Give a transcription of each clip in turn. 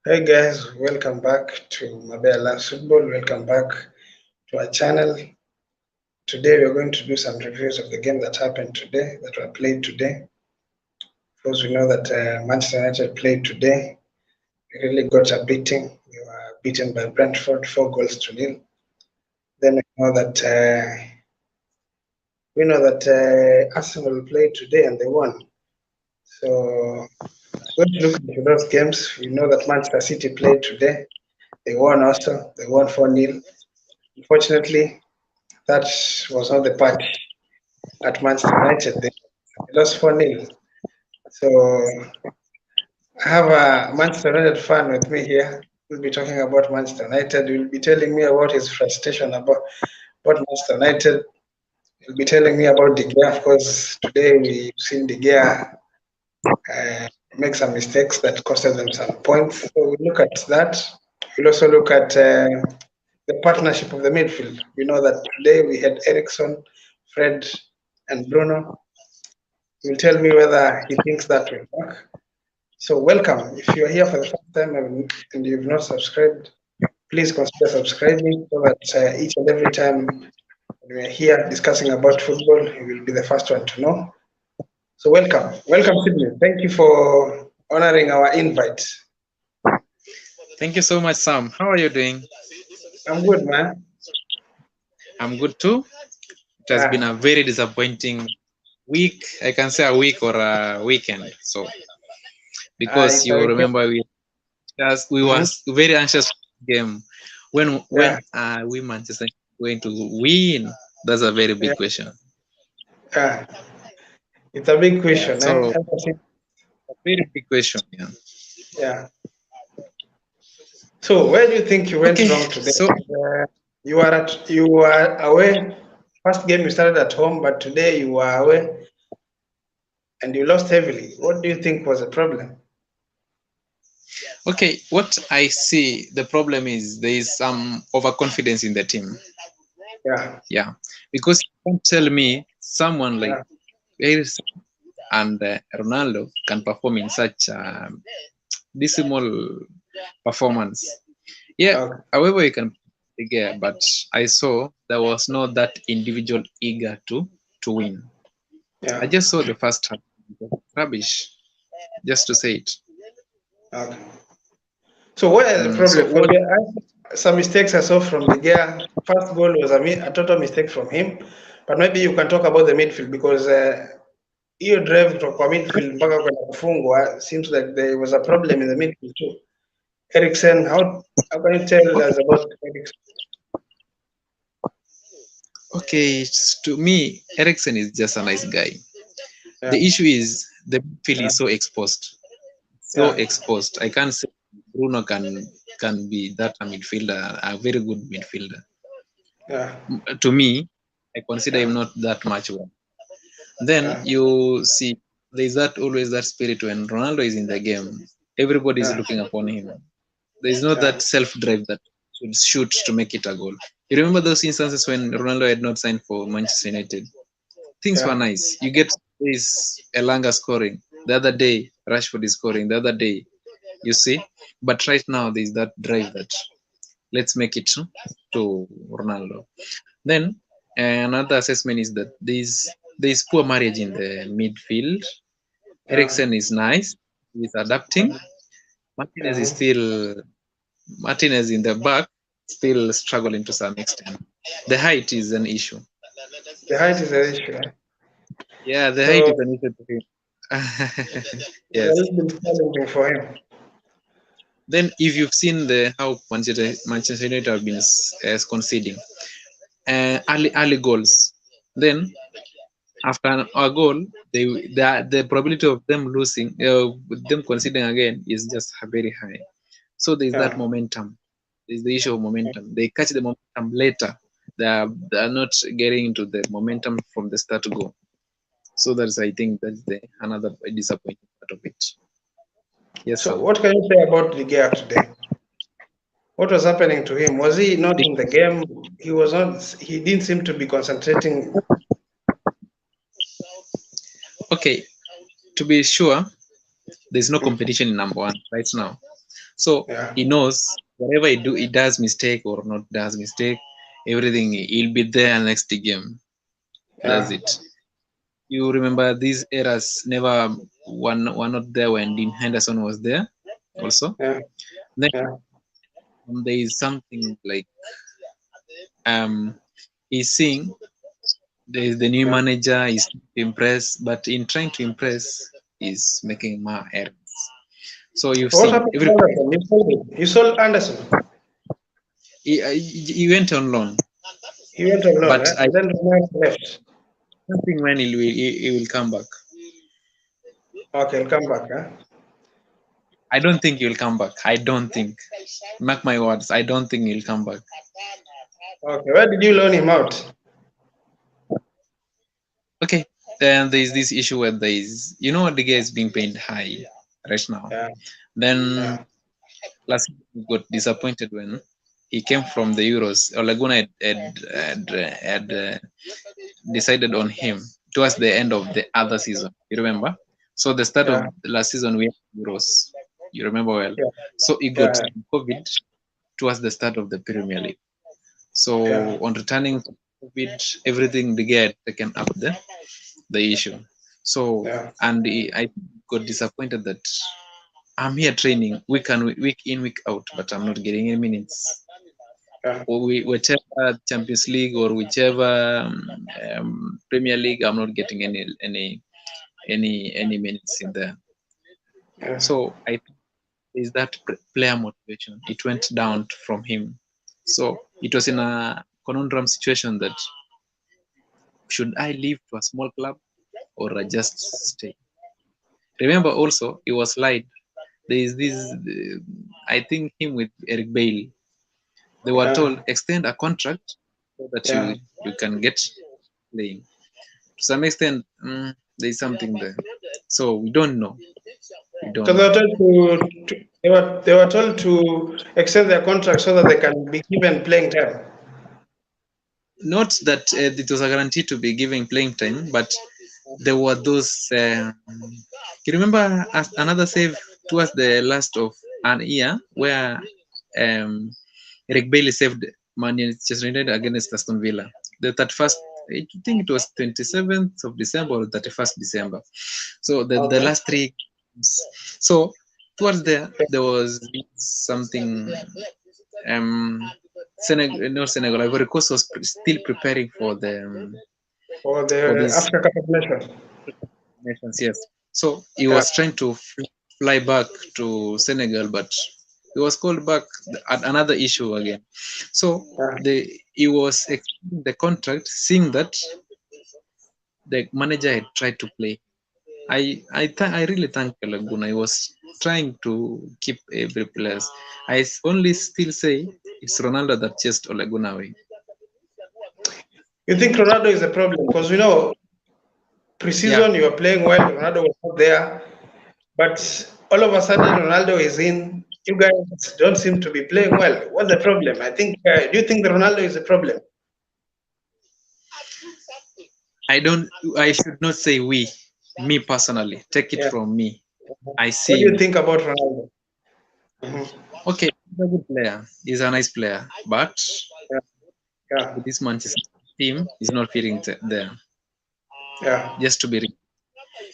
Hey guys, welcome back to Mabea Loves Football. Welcome back to our channel. Today we're going to do some reviews of the game that happened today, that were played today. Because we know that Manchester United played today. We really got a beating. We were beaten by Brentford 4 goals to 0. Then we know that Arsenal played today and they won. So going to look into those games. We know that Manchester City played today. They won also. They won 4-0. Unfortunately, that was not the party at Manchester United. They lost 4-0. So I have a Manchester United fan with me here. We'll be talking about Manchester United. He'll be telling me about his frustration about Manchester United. He'll be telling me about De Gea. Of course, today we've seen De Gea make some mistakes that costed them some points. So we look at that. We'll also look at the partnership of the midfield. We know that today we had Ericsson, Fred, and Bruno. He will tell me whether he thinks that will work. So welcome. If you're here for the first time and you've not subscribed, please consider subscribing so that each and every time when we're here discussing about football, you will be the first one to know. So welcome. Welcome, Sydney. Thank you for honoring our invite. Thank you so much, Sam. How are you doing? I'm good, man. I'm good too. It has been Yeah. a very disappointing week. I can say a week or a weekend. So because It's a you weekend. remember we Mhm. was very anxious for the game. When Yeah. when are we Manchester going to win? That's a very Yeah. big question. Yeah. It's a big Yeah. question, eh? So a very big question. Yeah. Yeah. So where do you think you went Okay. wrong today? So You were away. First game you started at home, but today you were away and you lost heavily. What do you think was the problem? okay, what I see the problem is there is some overconfidence in the team. Yeah, Yeah, because you can't tell me someone like yeah, Paris and Ronaldo can perform in such a dismal performance. Yeah, okay, however, you can figure, but I saw there was not that individual eager to win. I yeah, just saw the first half rubbish, just to say it. okay. So what is the So problem? Because what? some mistakes I saw from the gear. First goal was a total mistake from him, but maybe you can talk about the midfield because hiyo drive kutoka kwa midfield mpaka kwenda kufungwa seems like there was a problem in the midfield too. Eriksen, how can you tell us about Eriksen? Okay, to me, Ericsson is just a nice guy. Yeah, The issue is the midfield yeah, is so exposed, so yeah, exposed. I can't say Bruno can be that a midfielder, a very good midfielder. yeah, To me, I consider yeah, him not that much well. Then yeah, you see, there's that always that spirit when Ronaldo is in the game, everybody is yeah, looking upon him. There's not yeah, that self drive that should shoot to make it a goal. You remember those instances when Ronaldo had not signed for Manchester United? Things were yeah. nice. You get this Elanga scoring. The other day, Rashford is scoring. The other day, you see. But right now, there's that drive that let's make it to Ronaldo. Then another assessment is that there's poor marriage in the midfield. Yeah. Eriksen is nice. He's adapting. Martinez is Uh-huh. still Martinez in the back, still struggling to some extent. The height is an issue. The height is an issue. Eh? Yeah, the height is So an issue to him. it's a Yes. little bit challenging for him. Then, if you've seen the how Manchester United have been conceding early goals, then after a goal, the probability of them losing, them conceding again, is just very high. So there's that Yeah. momentum. There's the issue of momentum. They catch the momentum later. They are not getting into the momentum from the start to go. So that's I think that's the another disappointing part of it. Yes, So Sam. what can you say about the Gea today? What was happening to him? Was he not in the game? He was not. He didn't seem to be concentrating. Okay, to be sure, there's no competition in number one right now. So Yeah. he knows whatever he does mistake or not does mistake, everything he'll be there next game. That's Yeah. it. You remember these eras never were not there when Dean Henderson was there also. Yeah. Then Yeah. there is something like he's seeing there is the new Yeah. manager, he's trying to impress, but in trying to impress, he's making more errors. So you've What seen happened to every Anderson? You sold him. You sold Anderson. he went on loan, He went alone, but I and then Ronaldo left. don't think when he will come back. Okay, he'll come back, huh? I don't think he'll come back. I don't think. Mark my words. I don't think he'll come back. Okay, where did you loan him out? Okay. Then there's this issue where the guy is being paid high right now. Yeah. Then Yeah. last week we got disappointed when he came from the Euros. Laguna had decided on him towards the end of the other season. You remember? So the start of Yeah. the last season we had Euros. You remember well. Yeah. So he got Yeah. COVID towards the start of the Premier League. So Yeah. on returning to COVID, everything the guy had taken up the issue. So Yeah. and I got disappointed that I'm here training week in week out, but I'm not getting any minutes. Yeah. Or whichever Champions League or whichever Premier League, I'm not getting any minutes in there. Yeah. So I think is that player motivation. It went down from him. So it was in a conundrum situation that should I leave to a small club or I just stay? Remember also he was lied. There is this I think him with Eric Bailey. They were told extend a contract so that Yeah. you can get playing. To some extent, there's something there. So we don't know. We don't Because know. they were told to extend their contract so that they can be given playing time. Not that it was a guarantee to be giving playing time, but there were those. You remember another save towards the last of an year where Eric Bailey saved Manchester United against Aston Villa. The 31st, I think it was 27th of December or 31st December. So the last three games. So towards there was something. Senegal, Ivory Coast was still preparing for For the for this Africa Cup of Nations. nations. Yes, so he was trying to fly back to Senegal, but he was called back at another issue again. So he was extending the contract, seeing that the manager had tried to play. I really thank Laguna. He was trying to keep every player. I only still say it's Ronaldo that chased Laguna away. You think Ronaldo is a problem? Because we know pre-season you are playing well, Ronaldo was not there, but all of a sudden Ronaldo is in. You guys don't seem to be playing well. What's the problem? I think. Do you think that Ronaldo is a problem? I should not say we. Me personally, take it from me. I see. What do you think about Ronaldo? Okay, he's a good player. He's a nice player, but with this Manchester team, he's not feeling there. Yeah. Just to be real.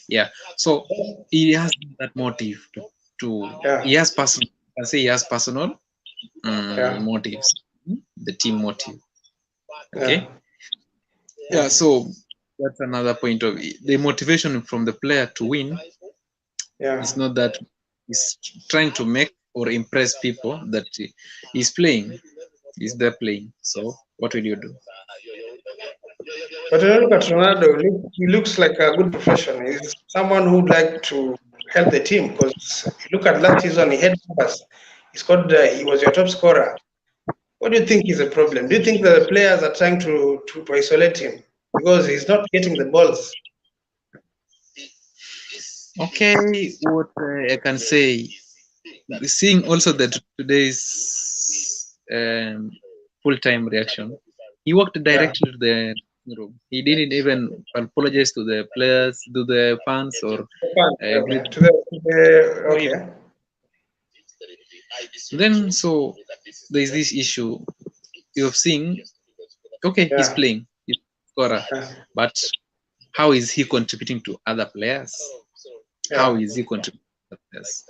Yeah. So he has that motive to he has personal. I can say he has personal motives. The team motive. Okay. Yeah. So that's another point of the motivation from the player to win. It's not that he's trying to make or impress people that he's playing. He's there playing. So what will you do? But when you look at Ronaldo, he looks like a good professional. He's someone who'd like to help the team because you look at last season, he had numbers. He was your top scorer. What do you think is a problem? Do you think that the players are trying to isolate him because he's not getting the balls? Okay, what I can say, seeing also that today's full-time reaction, he walked directly to the room. He didn't even apologize to the players, to the fans, or Okay. Then so there is this issue you've seen. Okay, he's Yeah. playing, he's a scorer, but how is he contributing to other players? How is he contributing to other players?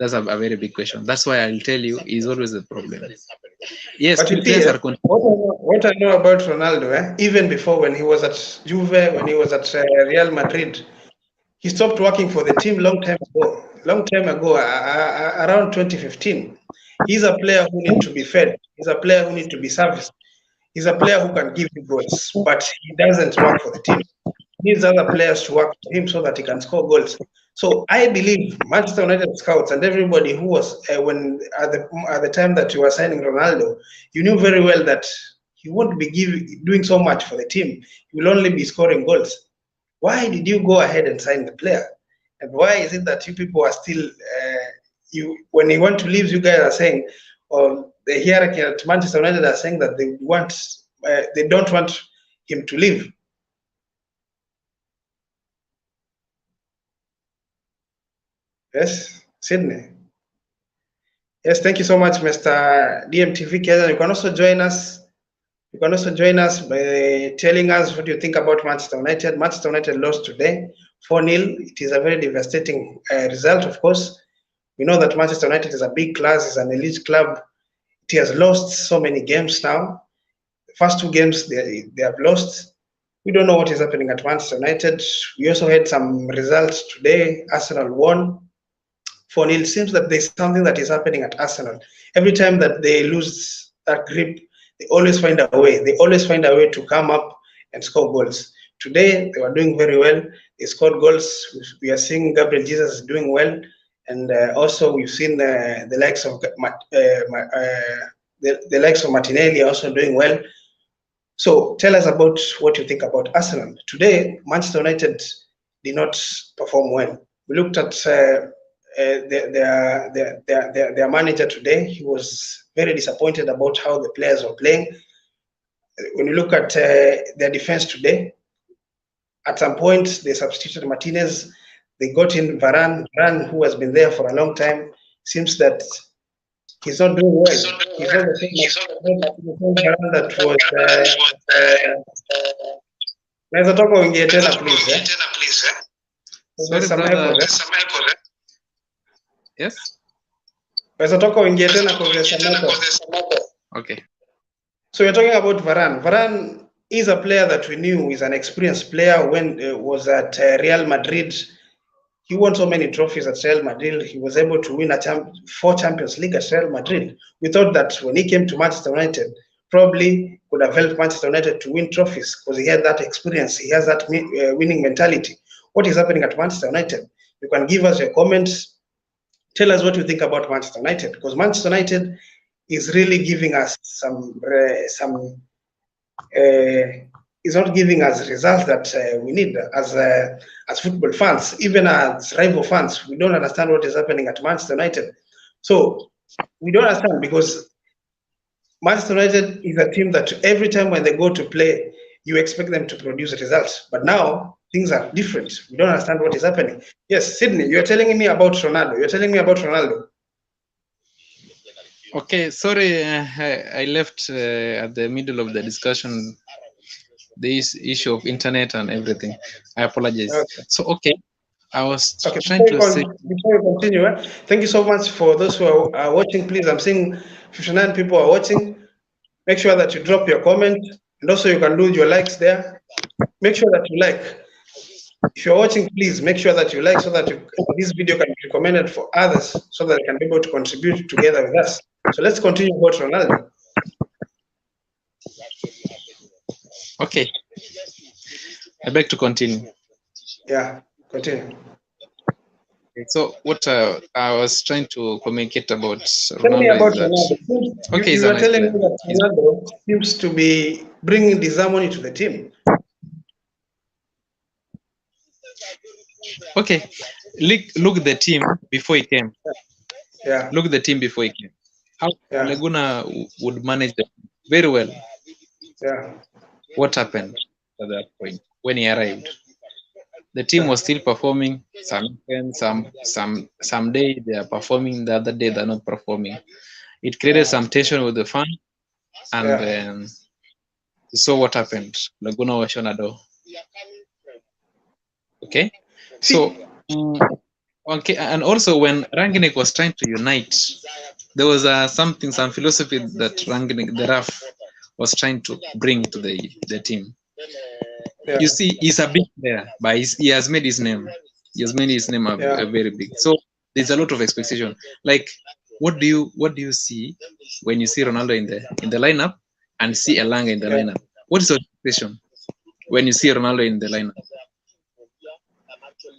That's a very big question. That's why I'll tell you, is always a problem. Yes, But you see, players are what I know about Ronaldo, even before when he was at Juve, when he was at Real Madrid, he stopped working for the team long time ago. Around 2015. He's a player who needs to be fed. He's a player who needs to be serviced. He's a player who can give you goals, but he doesn't work for the team. He needs other players to work for him so that he can score goals. So I believe Manchester United scouts and everybody who was when at the time that you were signing Ronaldo, you knew very well that he won't be doing so much for the team. He will only be scoring goals. Why did you go ahead and sign the player? And why is it that you people are still when he want to leave, you guys are saying, or the hierarchy at Manchester United are saying that they don't want him to leave. Yes, Sydney. Yes, thank you so much, Mr. DMTV Kenya. You can also join us. You can also join us by telling us what you think about Manchester United. Manchester United lost today, 4-0. It is a very devastating result, of course. We know that Manchester United is a big class, is an elite club. It has lost so many games now. The first two games they have lost. We don't know what is happening at Manchester United. We also had some results today. Arsenal won 4-0. It seems that there's something that is happening at Arsenal. Every time that they lose that grip, they always find a way. They always find a way to come up and score goals. Today, they were doing very well. They scored goals. We are seeing Gabriel Jesus doing well. And also, we've seen the likes of the likes of Martinelli also doing well. So tell us about what you think about Arsenal. Today, Manchester United did not perform well. We looked at their manager today. He was very disappointed about how the players were playing. When you look at their defense today, at some point they substituted Martinez. They got in Varane, who has been there for a long time. Seems that he's not doing well. He's not the same Varane that was. Naweza toka uingie tena please. Sorry, brother. Yes. Naweza toka uingie tena kwa Okay. So we're talking about Varane. Varane is a player that we knew is an experienced player when was at Real Madrid. He won so many trophies at Real Madrid. He was able to win 4 Champions League at Real Madrid. We thought that when he came to Manchester United, probably could have helped Manchester United to win trophies because he had that experience. He has that winning mentality. What is happening at Manchester United? You can give us your comments. Tell us what you think about Manchester United, because Manchester United is really giving us is not giving us results that we need as football fans, even as rival fans. We don't understand what is happening at Manchester United. So we don't understand, because Manchester United is a team that every time when they go to play, you expect them to produce results. But now things are different. We don't understand what is happening. Yes, Sydney, you're telling me about Ronaldo. You're telling me about Ronaldo. Okay, sorry, I left at the middle of the discussion. This issue of internet and everything. I apologize. Okay. So, okay, I was trying to say. Before we continue, thank you so much for those who are watching. Please, I'm seeing 59 people are watching. Make sure that you drop your comment, and also you can do your likes there. Make sure that you like. If you're watching, please make sure that you like, so that this video can be recommended for others, so that they can be able to contribute together with us. So let's continue about Ronaldo. Okay. I beg to continue. Yeah, continue. So what I was trying to communicate about Ronaldo is that. Ronaldo. Okay, you are telling me that Ronaldo seems to be bringing disharmony to the team. Okay, look at the team before he came. Yeah. Look at the team before he came. How Laguna would manage them very well. Yeah. What happened at that point when he arrived? The team was still performing. Some day they are performing, the other day they're not performing. It created some tension with the fan, and then you saw what happened. Laguna was Shonado. Okay, so okay, and also when Rangnick was trying to unite, there was some philosophy that Rangnick, the ref, was trying to bring to the team. You see, he's a big player, but he has made his name. He has made his name a very big. So there's a lot of expectation. Like, what do you see when you see Ronaldo in the lineup and see Elanga in the lineup? What is your expectation when you see Ronaldo in the lineup?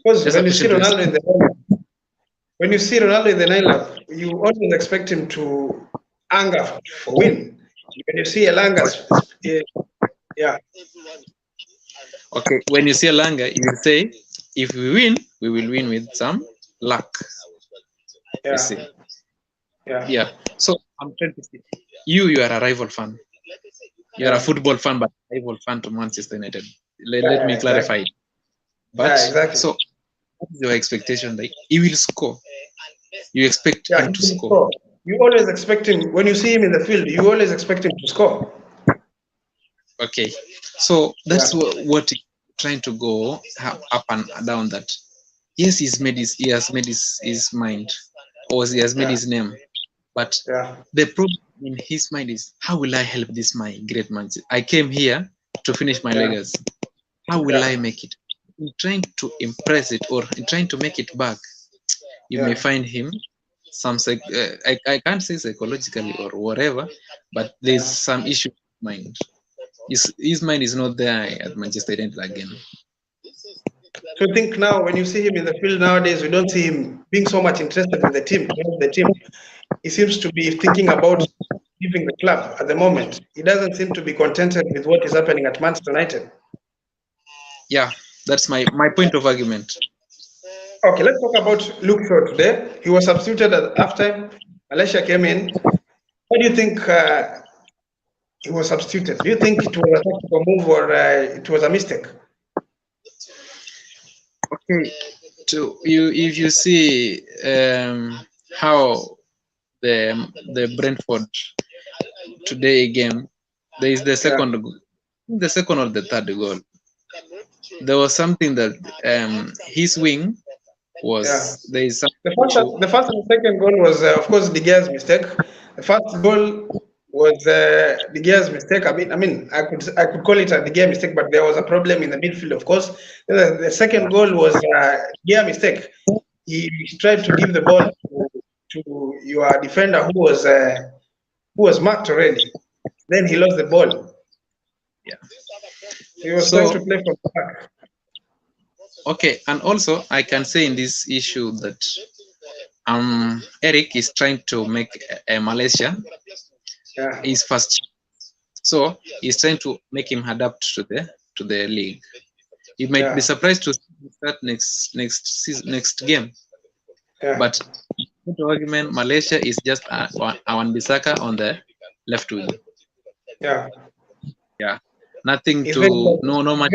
Because when you see Ronaldo in the lineup, you always expect him to anger for win. When you see Elanga, yeah. Okay, when you see Elanga, you will say, if we win, we will win with some luck. Yeah. You see. Yeah. So I'm trying to say, you are a rival fan. You are a football fan, but a rival fan to Manchester United. Let me clarify. Exactly. But so, what is your expectation? Like, he will score. You expect him to score. You always expect him, when you see him in the field, you always expect him to score. Okay, so that's what he's trying to go up and down. That yes, he has made his mind, or he has made his name, but the problem in his mind is, how will I help this my great man? I came here to finish my legacy. How will I make it? In trying to impress it or in trying to make it back, you may find him some I can't say psychologically or whatever, but there's some issue in mind. His mind is not there at Manchester United again. So I think now when you see him in the field nowadays, we don't see him being so much interested in the team. He seems to be thinking about leaving the club at the moment. He doesn't seem to be contented with what is happening at Manchester United. Yeah, that's my point of argument. Okay, let's talk about Luke Shaw today. He was substituted at halftime. Malacia came in. What do you think he was substituted? Do you think it was a tactical move or it was a mistake? Okay, if you see how the Brentford today game, there is the second or the third goal. There was something that his wing was there is the first and second goal was of course De Gea's mistake. The first goal was De Gea's mistake. I mean, I could call it a De Gea mistake, but there was a problem in the midfield, of course. The second goal was De Gea mistake. He tried to give the ball to your defender who was marked already. Then he lost the ball. Yeah. He was trying to play from the back. Okay, and also I can say in this issue that Eric is trying to make Malacia his first, so he's trying to make him adapt to the league. You might be surprised to start next game, but to argument, Malacia is just Wan-Bissaka on the left wing. Yeah, nothing to no much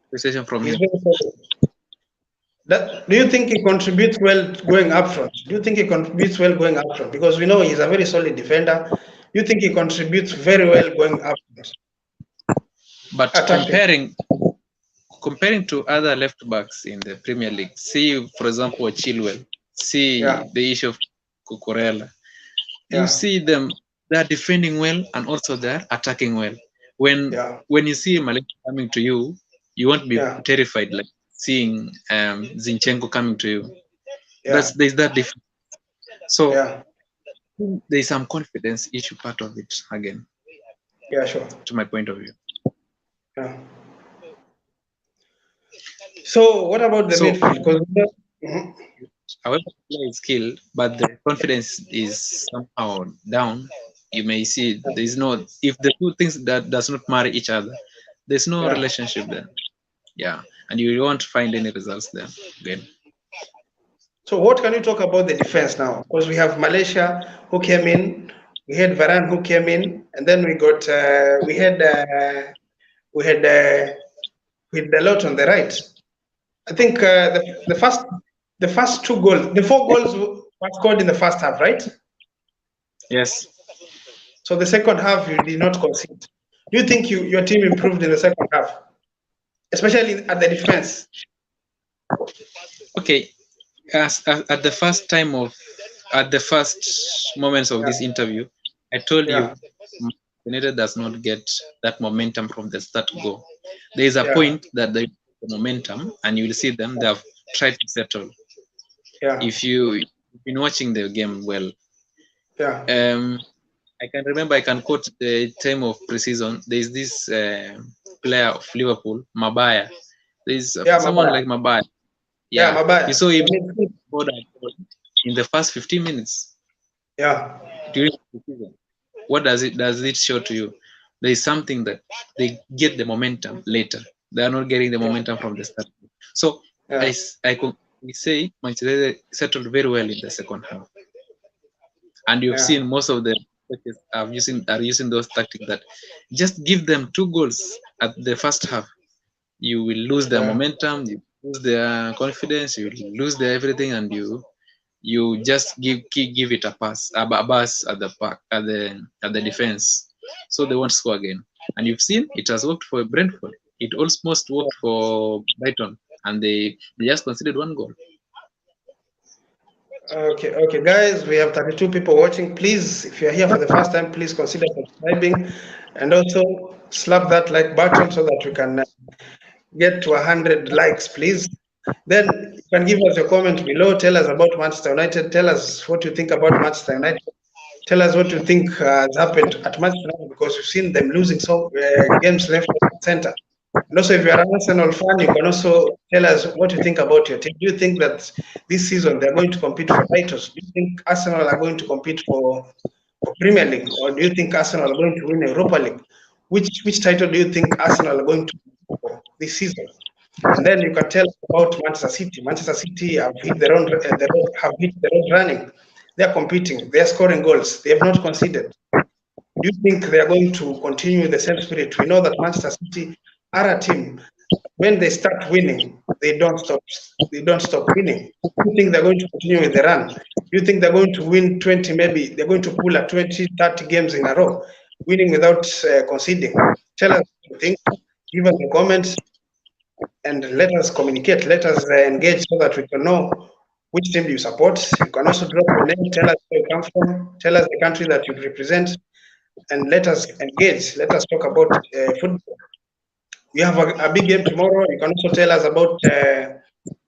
appreciation from him. Do you think he contributes well going up front? Do you think he contributes well going up front? Because we know he's a very solid defender. Do you think he contributes very well going up front? But comparing to other left backs in the Premier League, see for example Chilwell, see the issue of Cucurella. You see them, they're defending well and also they're attacking well. When you see Malacia coming to you, you won't be terrified like seeing Zinchenko coming to you. There's that difference. So there's some confidence issue part of it again. Yeah, sure. To my point of view. Yeah. So what about the midfield? However, the player is skilled, but the confidence is somehow down. You may see there's no, if the two things that does not marry each other, there's no relationship there. Yeah, and you won't find any results there again. So what can you talk about the defense now? Because we have Malacia who came in, we had Varane who came in, and then we got we had Dalot on the right. I think the first 2 goals, the 4 goals were scored in the first half, right? Yes. So the second half you did not concede. Do you think your team improved in the second half, especially at the defense? Okay. At the first moments of this interview, I told you United does not get that momentum from the start go. There is a point that the momentum, and you will see them. They have tried to settle. If you've been watching the game well, I can remember. I can quote the time of preseason. There is this player of Liverpool, Maguire. There is someone like Maguire. Yeah, Maguire. You saw him in the first 15 minutes. During the season. What does it show to you? There is something that they get the momentum later. They are not getting the momentum from the start. So I could say Manchester United settled very well in the second half. And you've seen most of the coaches are using those tactics that just give them 2 goals at the first half. You will lose their momentum, you lose their confidence, you lose their everything, and you just give it a pass at the defense, so they won't score again. And you've seen it has worked for Brentford. It almost worked for Brighton, and they just conceded 1 goal. Okay, guys, we have 32 people watching. Please, if you're here for the first time, please consider subscribing and also slap that like button so that we can get to 100 likes, please. Then you can give us your comment below. Tell us about Manchester United. Tell us what you think about Manchester United. Tell us what you think has happened at Manchester United, because you've seen them losing some games left, right, and center. And also, if you're an Arsenal fan, you can also tell us what you think about your team. Do you think that this season they're going to compete for titles? Do you think Arsenal are going to compete for Premier League, or do you think Arsenal are going to win Europa League? Which title do you think Arsenal are going to win for this season? And then you can tell us about Manchester City. Manchester City have hit the road running. They are competing. They are scoring goals. They have not conceded. Do you think they are going to continue the same spirit? We know that Manchester City are a team. When they start winning, they don't stop. They don't stop winning. Do you think they're going to continue with the run? Do you think they're going to win 20? Maybe they're going to pull at 20, 30 games in a row, winning without conceding. Tell us what you think. Give us a comment and let us communicate. Let us engage so that we can know which team you support. You can also drop your name. Tell us where you come from. Tell us the country that you represent, and let us engage. Let us talk about football. We have a big game tomorrow. You can also tell us about,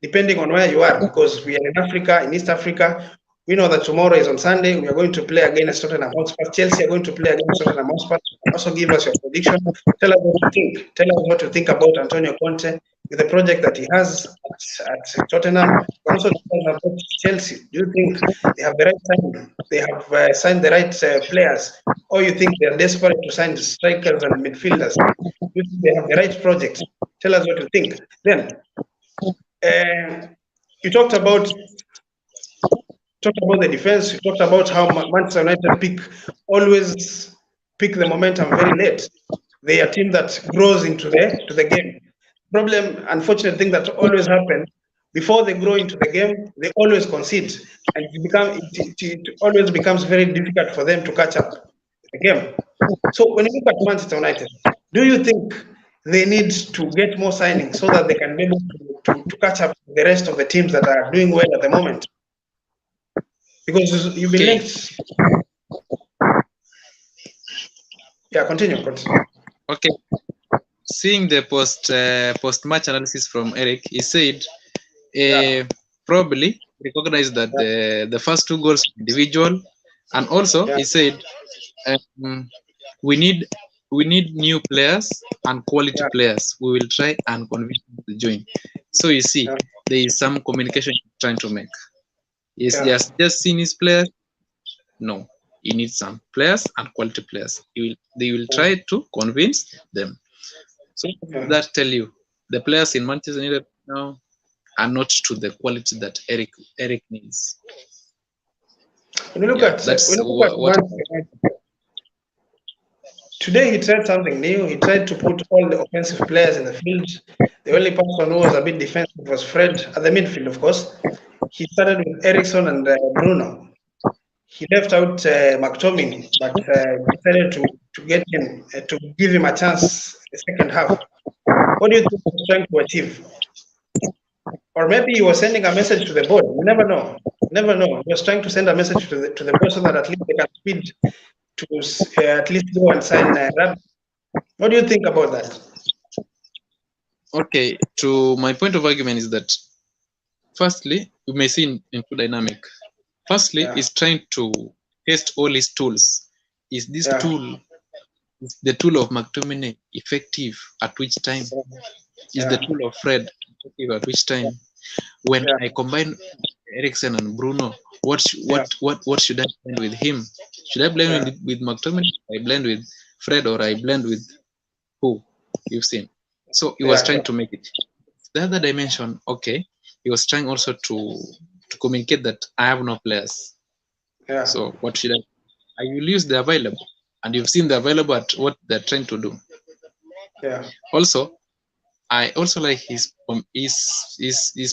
depending on where you are, because we are in Africa, in East Africa. We know that tomorrow is on Sunday. We are going to play against Tottenham Hotspur. Chelsea are going to play against Tottenham Hotspur. Also give us your prediction. Tell us what you think. Tell us what you think about Antonio Conte with the project that he has at Tottenham. Also tell us about Chelsea. Do you think they have the right time? They have signed the right players? Or you think they are desperate to sign strikers and midfielders? Do you think they have the right project? Tell us what you think. Then, you talked about the defense. You talked about how Manchester United always pick the momentum very late. They are a team that grows into the game. Unfortunate thing that always happens, before they grow into the game, they always concede, and it always becomes very difficult for them to catch up the game. So when you look at Manchester United, do you think they need to get more signings so that they can be able to catch up with the rest of the teams that are doing well at the moment? Because you've been linked. Yeah, continue. Okay. Seeing the post match analysis from Eric, he said probably recognize that the first 2 goals were individual, and also he said we need new players and quality players. We will try and convince them to join. So you see, there is some communication he's trying to make. He's just seen his players. No, he needs some players and quality players. They will try to convince them. So that tell you the players in Manchester United now are not to the quality that Eric needs. When you look at today he tried something new. He tried to put all the offensive players in the field. The only person who was a bit defensive was Fred at the midfield, of course. He started with Ericsson and Bruno. He left out McTominay, but decided to get him to give him a chance in the second half. What do you think he was trying to achieve? Or maybe he was sending a message to the board. You never know. Never know. He was trying to send a message to the board so that at least they can speed to at least go and sign that. What do you think about that? Okay, to my point of argument is that firstly, we may see in two dynamic. Firstly, he's trying to test all his tools. Is this tool, is the tool of McTominay effective at which time? Is the tool of Fred effective at which time? When I combine Ericsson and Bruno, what should I blend with him? Should I blend with McTominay? I blend with Fred, or I blend with who? You've seen. So he was trying to make it. The other dimension, okay, he was trying also to communicate that I have no players. So what should I will use the available, and you've seen the available at what they're trying to do. Also, I also like his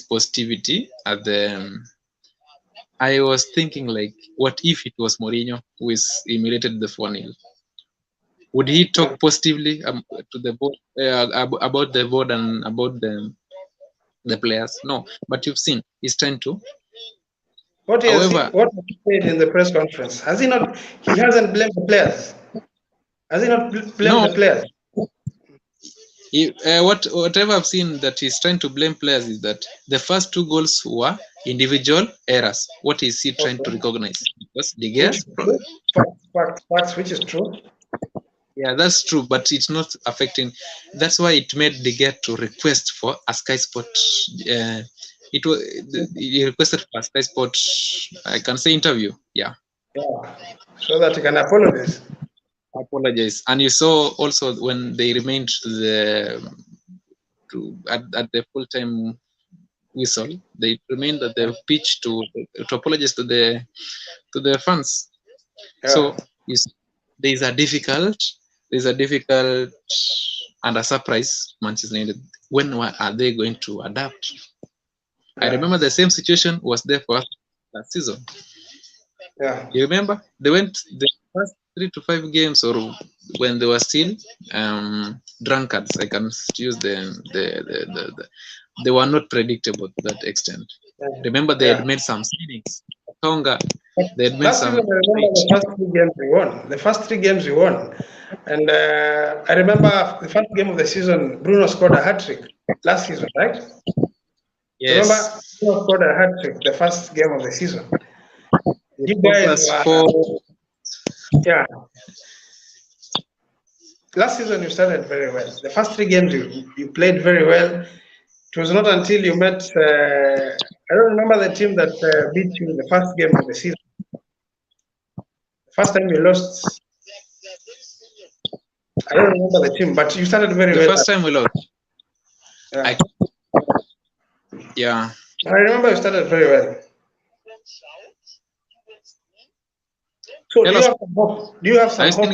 positivity at the. I was thinking, like, what if it was Mourinho who emulated the 4-0? Would he talk positively to the board about the board and about the players? No, but you've seen he's trying to. What has he said in the press conference? Has he not? He hasn't blamed the players. Has he not blamed the players? Whatever I've seen that he's trying to blame players is that the first two goals were individual errors. What is he trying to recognize? Because De Gea's facts, which is true. Yeah, that's true, but it's not affecting. That's why it made De Gea to request for a Sky Sport. He requested for a Sky Sport, I can say, interview. Yeah. So that he can apologize. And you saw also when they remained at the full-time whistle, they remained at the pitch to apologize to the fans. So there's a difficult and a surprise Manchester United. When are they going to adapt? I remember the same situation was there for us last season. You remember? They went the first 3 to 5 games, or when they were still drunkards. I can use they were not predictable to that extent. Remember, they had made some signings. Tonga. They had made some. The first 3 games we won. The first 3 games we won. And I remember the first game of the season, Bruno scored a hat-trick last season, right? Yes. Remember, Bruno scored a hat-trick the first game of the season. You guys last season you started very well. The first 3 games you played very well. It was not until you met, I don't remember the team that beat you in the first game of the season. The first time you lost, I don't remember the team, but you started very well. The first time we lost. Yeah. I remember you started very well. So do you have some hope? Do you have some hope?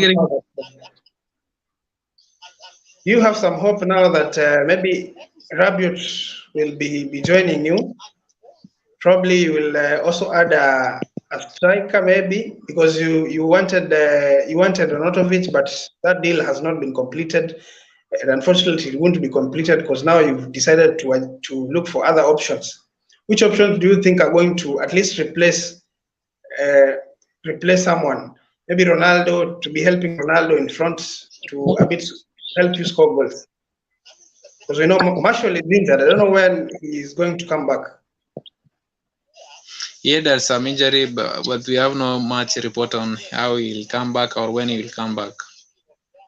Do you have some hope now that maybe Rabiot will be joining you? Probably you will also add a striker, maybe, because you wanted Ronaldo, but that deal has not been completed, and unfortunately it won't be completed because now you've decided to look for other options. Which options do you think are going to at least replace someone? Maybe Ronaldo, to be helping Ronaldo in front to a bit help you score goals. Because we know Marshall is injured. I don't know when he's going to come back. Yeah, there's some injury, but we have no much report on how he will come back or when he will come back.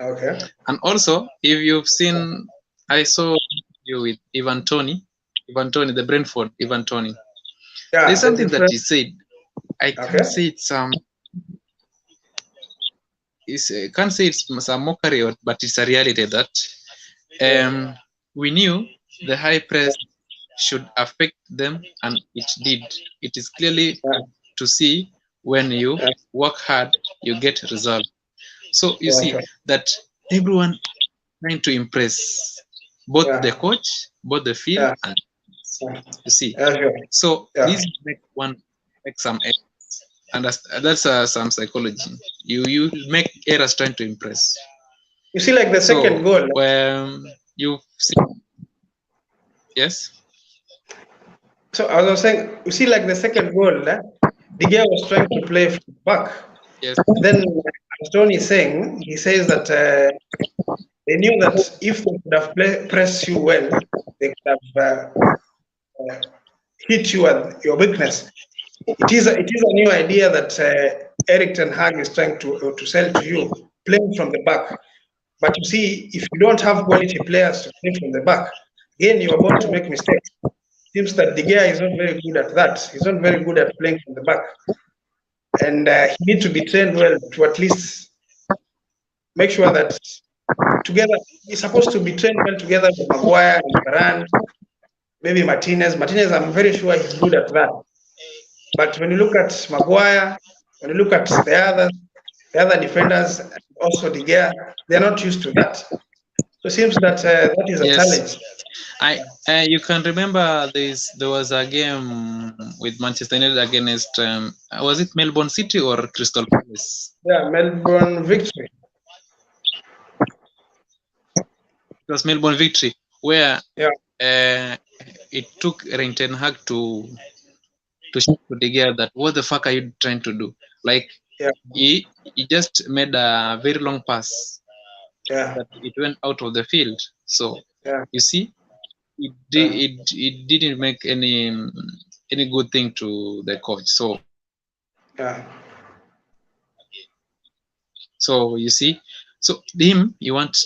Okay. And also, if you've seen, I saw you with Ivan Toney, the Brentford, Ivan Toney. Yeah, there's something that he said. I can't say it's can't say it's some mockery, but it's a reality that we knew the high press should affect them, and it did. It is clearly to see when you work hard, you get results. So you see that everyone trying to impress both the coach, both the field, and you see. So this make one make some errors, and that's some psychology. You make errors trying to impress. You see, like the second goal. You see, yes. So as I was saying, you see, like the second goal, De Gea was trying to play from back. Yes. Then Tony is saying, he says that they knew that if they could have pressed you well, they could have hit you at your weakness. It is a new idea that Eric Ten Hag is trying to sell to you, playing from the back. But you see, if you don't have quality players to play from the back, again, you are bound to make mistakes. Seems that De Gea is not very good at that. He's not very good at playing from the back. And he needs to be trained well to at least make sure that together, he's supposed to be trained well together with Maguire and Varane, maybe Martinez. Martinez, I'm very sure he's good at that. But when you look at Maguire, when you look at the other defenders, also De Gea, they're not used to that. So it seems that that is a challenge. You can remember there was a game with Manchester United against was it Melbourne City or Crystal Palace? Yeah, Melbourne Victory. It was Melbourne Victory where it took Erik Ten Hag to show to De Gea that what the fuck are you trying to do? Like he just made a very long pass. That it went out of the field. So you see, it didn't make any good thing to the coach. So so you see, so him you want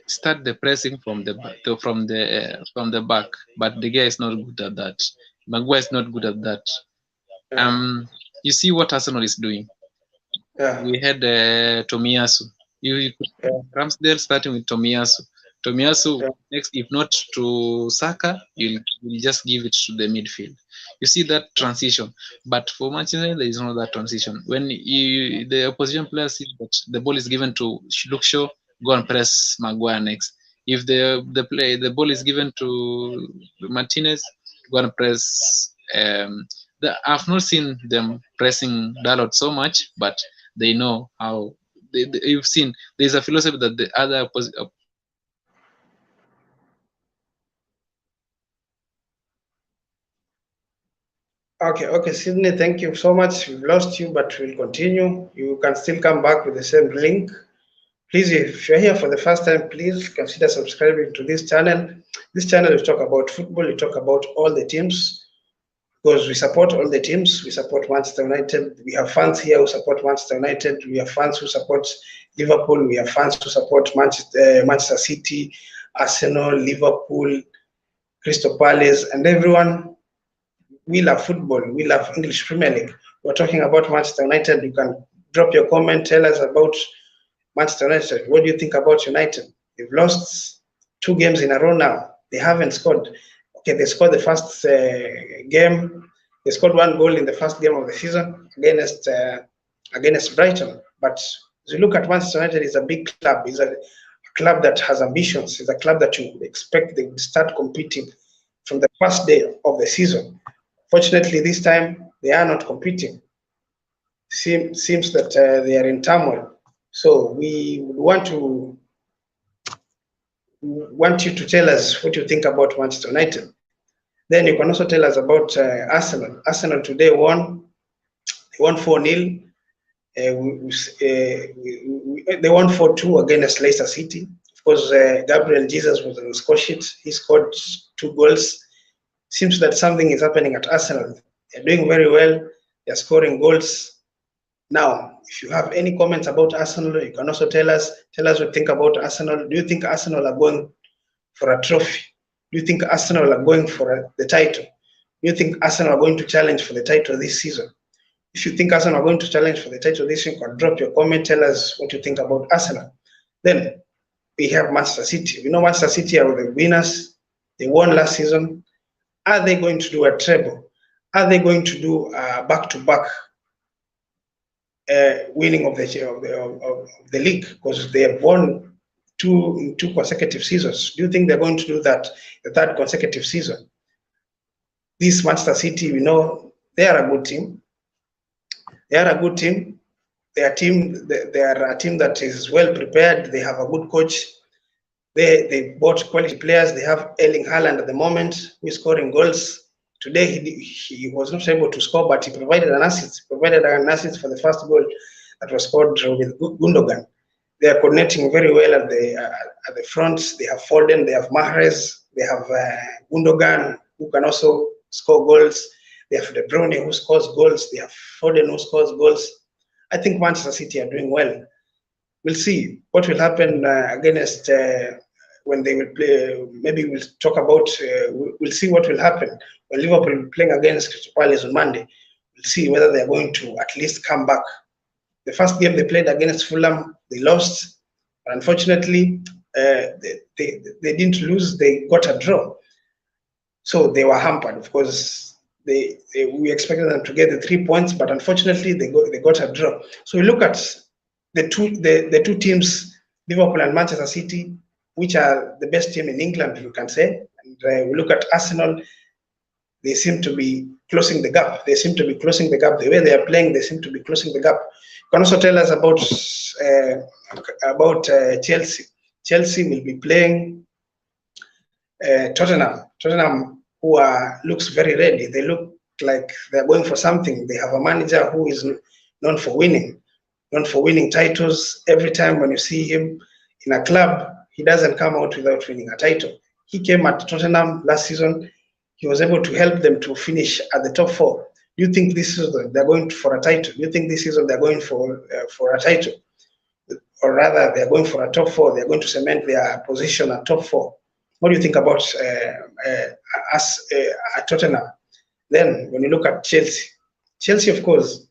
start the pressing from the back, but the guy is not good at that. Maguire is not good at that. You see what Arsenal is doing. We had Tomiyasu. You Ramsdale starting with Tomiyasu. Next, if not to Saka, you'll just give it to the midfield. You see that transition. But for Manchester, there is no that transition. When the opposition player sees that the ball is given to Luke Shaw, go and press Maguire next. If the ball is given to Martinez, go and press. I've not seen them pressing Dalot so much, but they know how. You've seen there's a philosophy that the other Okay, Sydney, thank you so much. We've lost you, but we'll continue. You can still come back with the same link. Please, if you're here for the first time, please consider subscribing to this channel. This channel, we talk about football, we talk about all the teams, because we support all the teams. We support Manchester United. We have fans here who support Manchester United. We have fans who support Liverpool. We have fans who support Manchester City, Arsenal, Liverpool, Crystal Palace, and everyone. We love football. We love English Premier League. We're talking about Manchester United. You can drop your comment, tell us about Manchester United. What do you think about United? They've lost 2 games in a row now. They haven't scored. Okay, they scored the first game. They scored 1 goal in the first game of the season against Brighton. But as you look at Manchester United, it's a big club. It's a club that has ambitions. It's a club that you would expect they would start competing from the first day of the season. Fortunately, this time they are not competing. Seems that they are in turmoil. So we want you to tell us what you think about Manchester United. Then you can also tell us about Arsenal. Arsenal today won. They won 4-0. They won 4-2 against Leicester City. Of course, Gabriel Jesus was on the score sheet. He scored 2 goals. Seems that something is happening at Arsenal. They're doing very well. They're scoring goals. Now, if you have any comments about Arsenal, you can also tell us what you think about Arsenal. Do you think Arsenal are going for a trophy? Do you think Arsenal are going for the title? Do you think Arsenal are going to challenge for the title this season? If you think Arsenal are going to challenge for the title this season, you can drop your comment, tell us what you think about Arsenal. Then we have Manchester City. We know Manchester City are the winners. They won last season. Are they going to do a treble? Are they going to do a back-to-back winning of the league, because they have won two consecutive seasons. Do you think they're going to do that the third consecutive season? This Manchester City, we know they are a good team. They are a good team. They are a team that is well prepared. They have a good coach. They bought quality players. They have Erling Haaland at the moment, who is scoring goals. Today he was not able to score, but he provided an assist. Provided an assist for the first goal that was scored with Gundogan. They are coordinating very well at the front. They have Foden, they have Mahrez, they have Gundogan, who can also score goals. They have De Bruno, who scores goals. They have Foden, who scores goals. I think Manchester City are doing well. We'll see what will happen against when they will play. Maybe we'll talk about. We'll see what will happen when Liverpool will be playing against Crystal Palace on Monday. We'll see whether they are going to at least come back. The first game they played against Fulham, they lost. Unfortunately, they didn't lose. They got a draw. So they were hampered. Of course, we expected them to get the 3 points, but unfortunately, they got a draw. So we look at the two teams, Liverpool and Manchester City, which are the best team in England, you can say. And we look at Arsenal. They seem to be closing the gap. They seem to be closing the gap. The way they are playing, they seem to be closing the gap. You can also tell us about Chelsea. Chelsea will be playing Tottenham. Tottenham, who looks very ready. They look like they're going for something. They have a manager who is known for winning titles. Every time when you see him in a club, he doesn't come out without winning a title. He came at Tottenham last season. He was able to help them to finish at the top 4. Do you think this season they're going for a title? Do you think this season they're going for a title? Or rather, they're going for a top 4. They're going to cement their position at top 4. What do you think about us at Tottenham? Then, when you look at Chelsea, of course,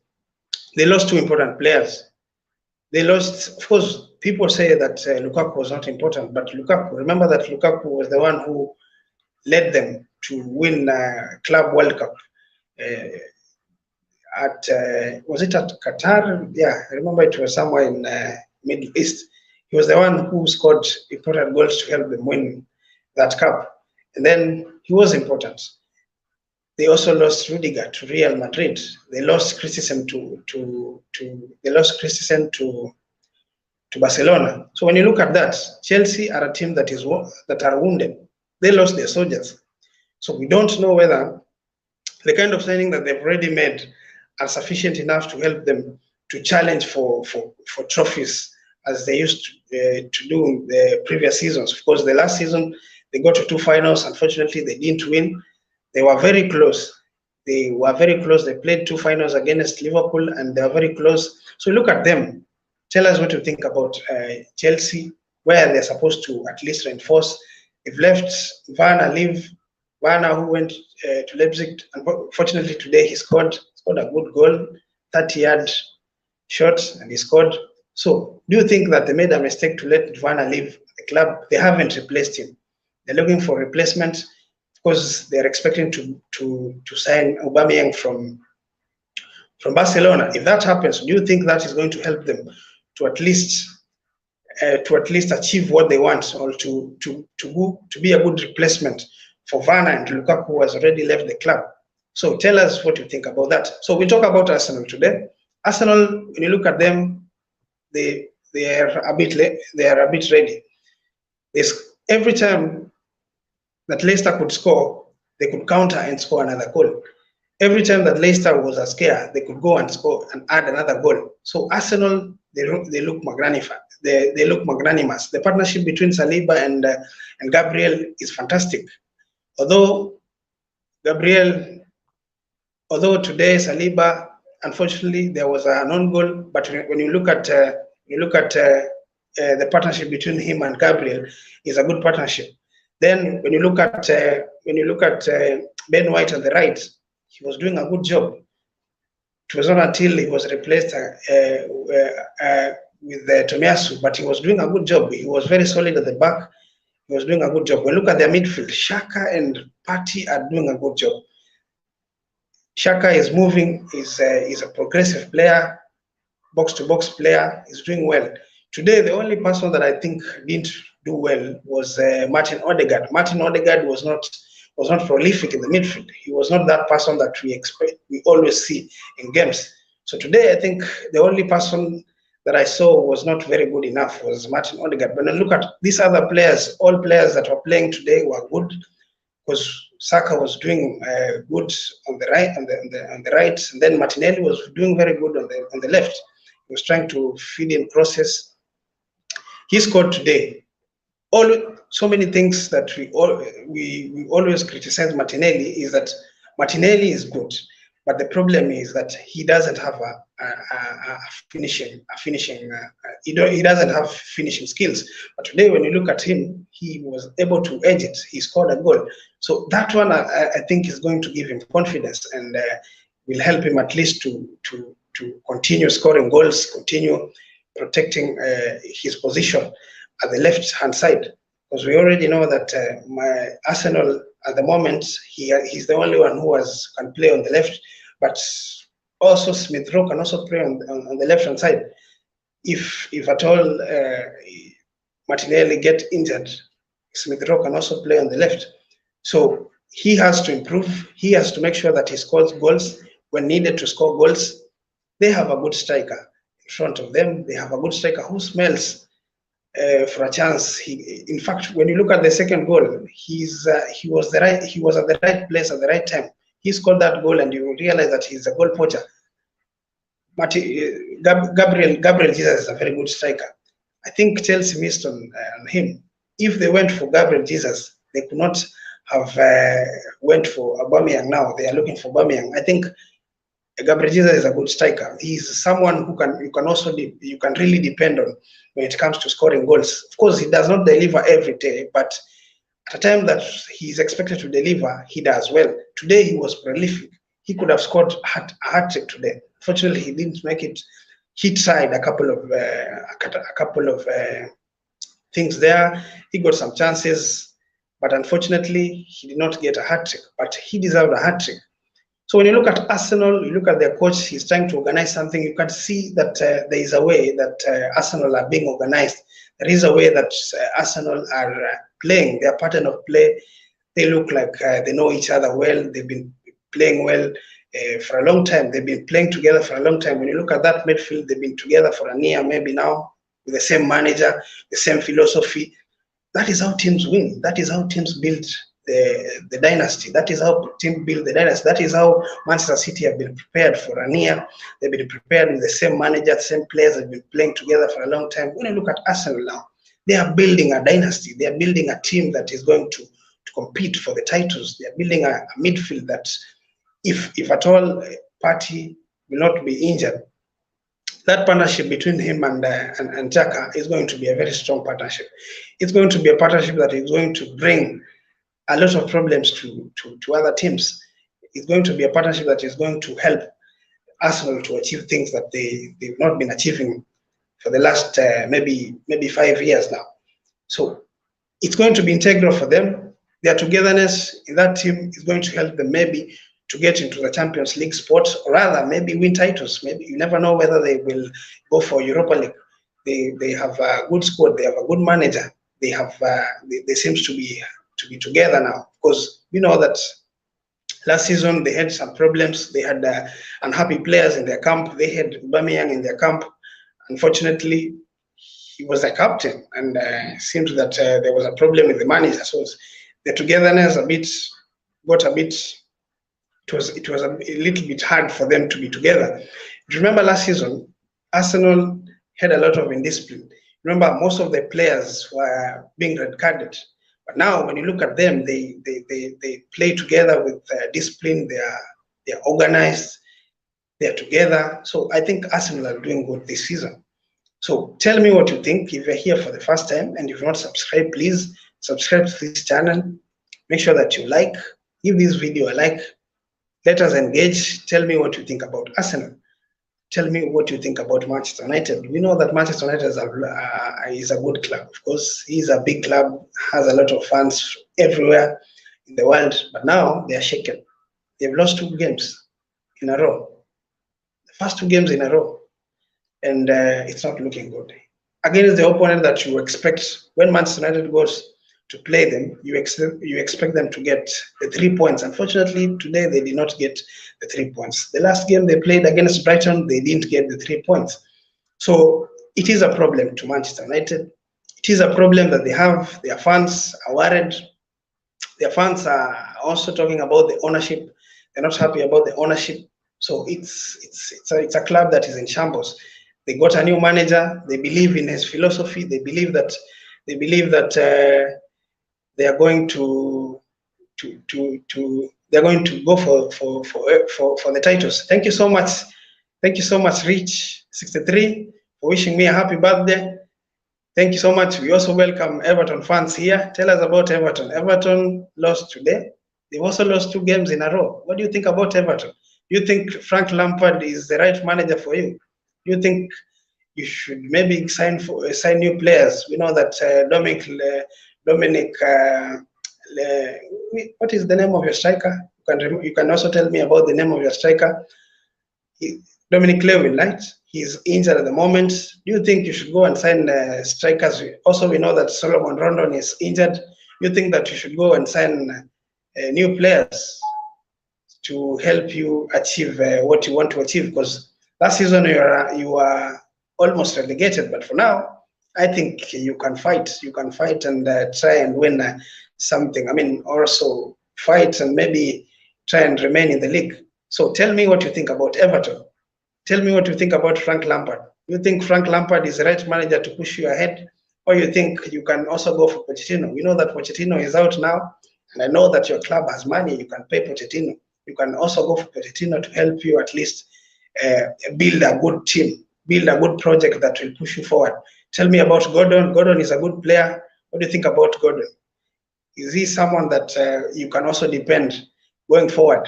they lost 2 important players. They lost, of course, people say that Lukaku was not important, but remember that Lukaku was the one who led them to win Club World Cup. Was it at Qatar? Yeah, I remember it was somewhere in Middle East. He was the one who scored important goals to help them win that cup. And then he was important. They also lost Rudiger to Real Madrid. They lost Christensen to Barcelona. So when you look at that, Chelsea are a team that are wounded. They lost their soldiers. So we don't know whether the kind of signing that they've already made are sufficient enough to help them to challenge for trophies as they used to do in the previous seasons. Of course, the last season, they got to 2 finals. Unfortunately, they didn't win. They were very close. They played 2 finals against Liverpool, and they were very close. So look at them. Tell us what you think about Chelsea, where they're supposed to at least reinforce. They've left Werner, who went to Leipzig. Unfortunately, today he scored a good goal, 30-yard shot, and he scored. So do you think that they made a mistake to let Werner leave the club? They haven't replaced him. They're looking for replacement because they're expecting to sign Aubameyang from Barcelona. If that happens, do you think that is going to help them to at least achieve what they want, or to be a good replacement for Werner and Lukaku, who has already left the club? So tell us what you think about that. So we talk about Arsenal today. Arsenal, when you look at them, they are a bit ready. Every time that Leicester could score, they could counter and score another goal. Every time that Leicester was a scare, they could go and score and add another goal. So Arsenal, they look magnanimous. They look magnanimous. The partnership between Saliba and Gabriel is fantastic. Although today Saliba, unfortunately, there was an own goal. But when you look at the partnership between him and Gabriel, is a good partnership. Then when you look at Ben White on the right, he was doing a good job. It was not until he was replaced with Tomiyasu, but he was doing a good job. He was very solid at the back. He was doing a good job. When you look at their midfield, Xhaka and Partey are doing a good job. Xhaka is moving. He's a progressive player. box-to-box player. He's doing well. Today, the only person that I think didn't do well was Martin Odegaard. Martin Odegaard was not prolific in the midfield. He was not that person that we always see in games. So today, I think the only person that I saw was not very good enough was Martin Odegaard. When I look at these other players, all players that were playing today were good, because Saka was doing good on the right, on the right, and then Martinelli was doing very good on the left. He was trying to feed in crosses. He scored today. So many things that we always criticize Martinelli is that Martinelli is good, but the problem is that he doesn't have a finishing. He doesn't have finishing skills. But today, when you look at him, he was able to edge it. He scored a goal. So that one, I think, is going to give him confidence and will help him at least to continue scoring goals, continue protecting his position at the left-hand side. Because we already know that Arsenal at the moment, he's the only one who can play on the left, but also Smith Rowe can also play on the left-hand side. If at all Martinelli get injured, Smith Rowe can also play on the left. So he has to improve. He has to make sure that he scores goals when needed to score goals. They have a good striker in front of them. They have a good striker who smells for a chance. In fact, when you look at the second goal, he was at the right place at the right time. He scored that goal, and you realize that he's a goal poacher. Gabriel Jesus is a very good striker. I think Chelsea missed on him. If they went for Gabriel Jesus, they could not have went for Aubameyang. Now they are looking for Aubameyang. I think Gabriel Jesus is a good striker. He's someone who you can really depend on when it comes to scoring goals. Of course, he does not deliver every day, but at a time that he's expected to deliver, he does well. Today he was prolific. He could have scored a hat-trick today. Fortunately, he didn't make it. He tried a couple of things there. He got some chances, but unfortunately, he did not get a hat-trick. But he deserved a hat-trick. So when you look at Arsenal, you look at their coach, he's trying to organize something. You can see that there is a way that Arsenal are being organized. There is a way that Arsenal are playing their pattern of play. They look like they know each other well. They've been playing well for a long time. They've been playing together for a long time. When you look at that midfield, they've been together for a year, maybe now, with the same manager, the same philosophy. That is how teams win. That is how teams build the dynasty. That is how team build the dynasty. That is how Manchester City have been prepared for a year. They've been prepared with the same manager, the same players have been playing together for a long time. When you look at Arsenal now, they are building a dynasty. They are building a team that is going to compete for the titles. They are building a midfield that, if at all Partey will not be injured, that partnership between him and Xhaka is going to be a very strong partnership. It's going to be a partnership that is going to bring a lot of problems to other teams. It's going to be a partnership that is going to help Arsenal to achieve things that they've not been achieving for the last maybe 5 years now. So it's going to be integral for them. Their togetherness in that team is going to help them maybe to get into the Champions League spot, or rather maybe win titles. Maybe you never know whether they will go for Europa League. They have a good squad. They have a good manager. They have they seems to be together now, because we know that last season they had some problems. They had unhappy players in their camp. They had Aubameyang in their camp. Unfortunately, he was the captain, and it seems that there was a problem with the manager. So the togetherness got a bit. It was a little bit hard for them to be together. Remember last season, Arsenal had a lot of indiscipline. Remember, most of the players were being red carded. But now, when you look at them, they play together with discipline. They are organized. They are together. So I think Arsenal are doing good this season. So tell me what you think. If you're here for the first time and you've not subscribed, please subscribe to this channel. Make sure that you like. Give this video a like. Let us engage. Tell me what you think about Arsenal. Tell me what you think about Manchester United. We know that Manchester United is a good club. Of course, he's a big club, has a lot of fans everywhere in the world. But now they are shaken. They've lost 2 games in a row. The first 2 games in a row. and it's not looking good. Against the opponent that you expect, when Manchester United goes to play them, you expect them to get the 3 points. Unfortunately, today they did not get the 3 points. The last game they played against Brighton, they didn't get the 3 points. So it is a problem to Manchester United. It is a problem that they have. Their fans are worried. Their fans are also talking about the ownership. They're not happy about the ownership. So it's a club that is in shambles. They got a new manager. They believe in his philosophy. They believe that they are going to they're going to go for the titles. Thank you so much. Thank you so much, Rich63, for wishing me a happy birthday. Thank you so much. We also welcome Everton fans here. Tell us about Everton. Everton lost today. They've also lost 2 games in a row. What do you think about Everton? Do you think Frank Lampard is the right manager for you? Do you think you should maybe sign new players? We know that Dominic what is the name of your striker? You can also tell me about the name of your striker. Dominic Lewin, right? He's injured at the moment. Do you think you should go and sign strikers? Also, we know that Solomon Rondon is injured. Do you think that you should go and sign new players to help you achieve what you want to achieve? Because last season you are almost relegated, but for now, I think you can fight. You can fight and try and win something. I mean, also fight and maybe try and remain in the league. So tell me what you think about Everton. Tell me what you think about Frank Lampard. You think Frank Lampard is the right manager to push you ahead? Or you think you can also go for Pochettino? We know that Pochettino is out now, and I know that your club has money. You can pay Pochettino. You can also go for Pochettino to help you at least build a good team, build a good project that will push you forward. Tell me about Gordon. Gordon is a good player. What do you think about Gordon? Is he someone that you can also depend going forward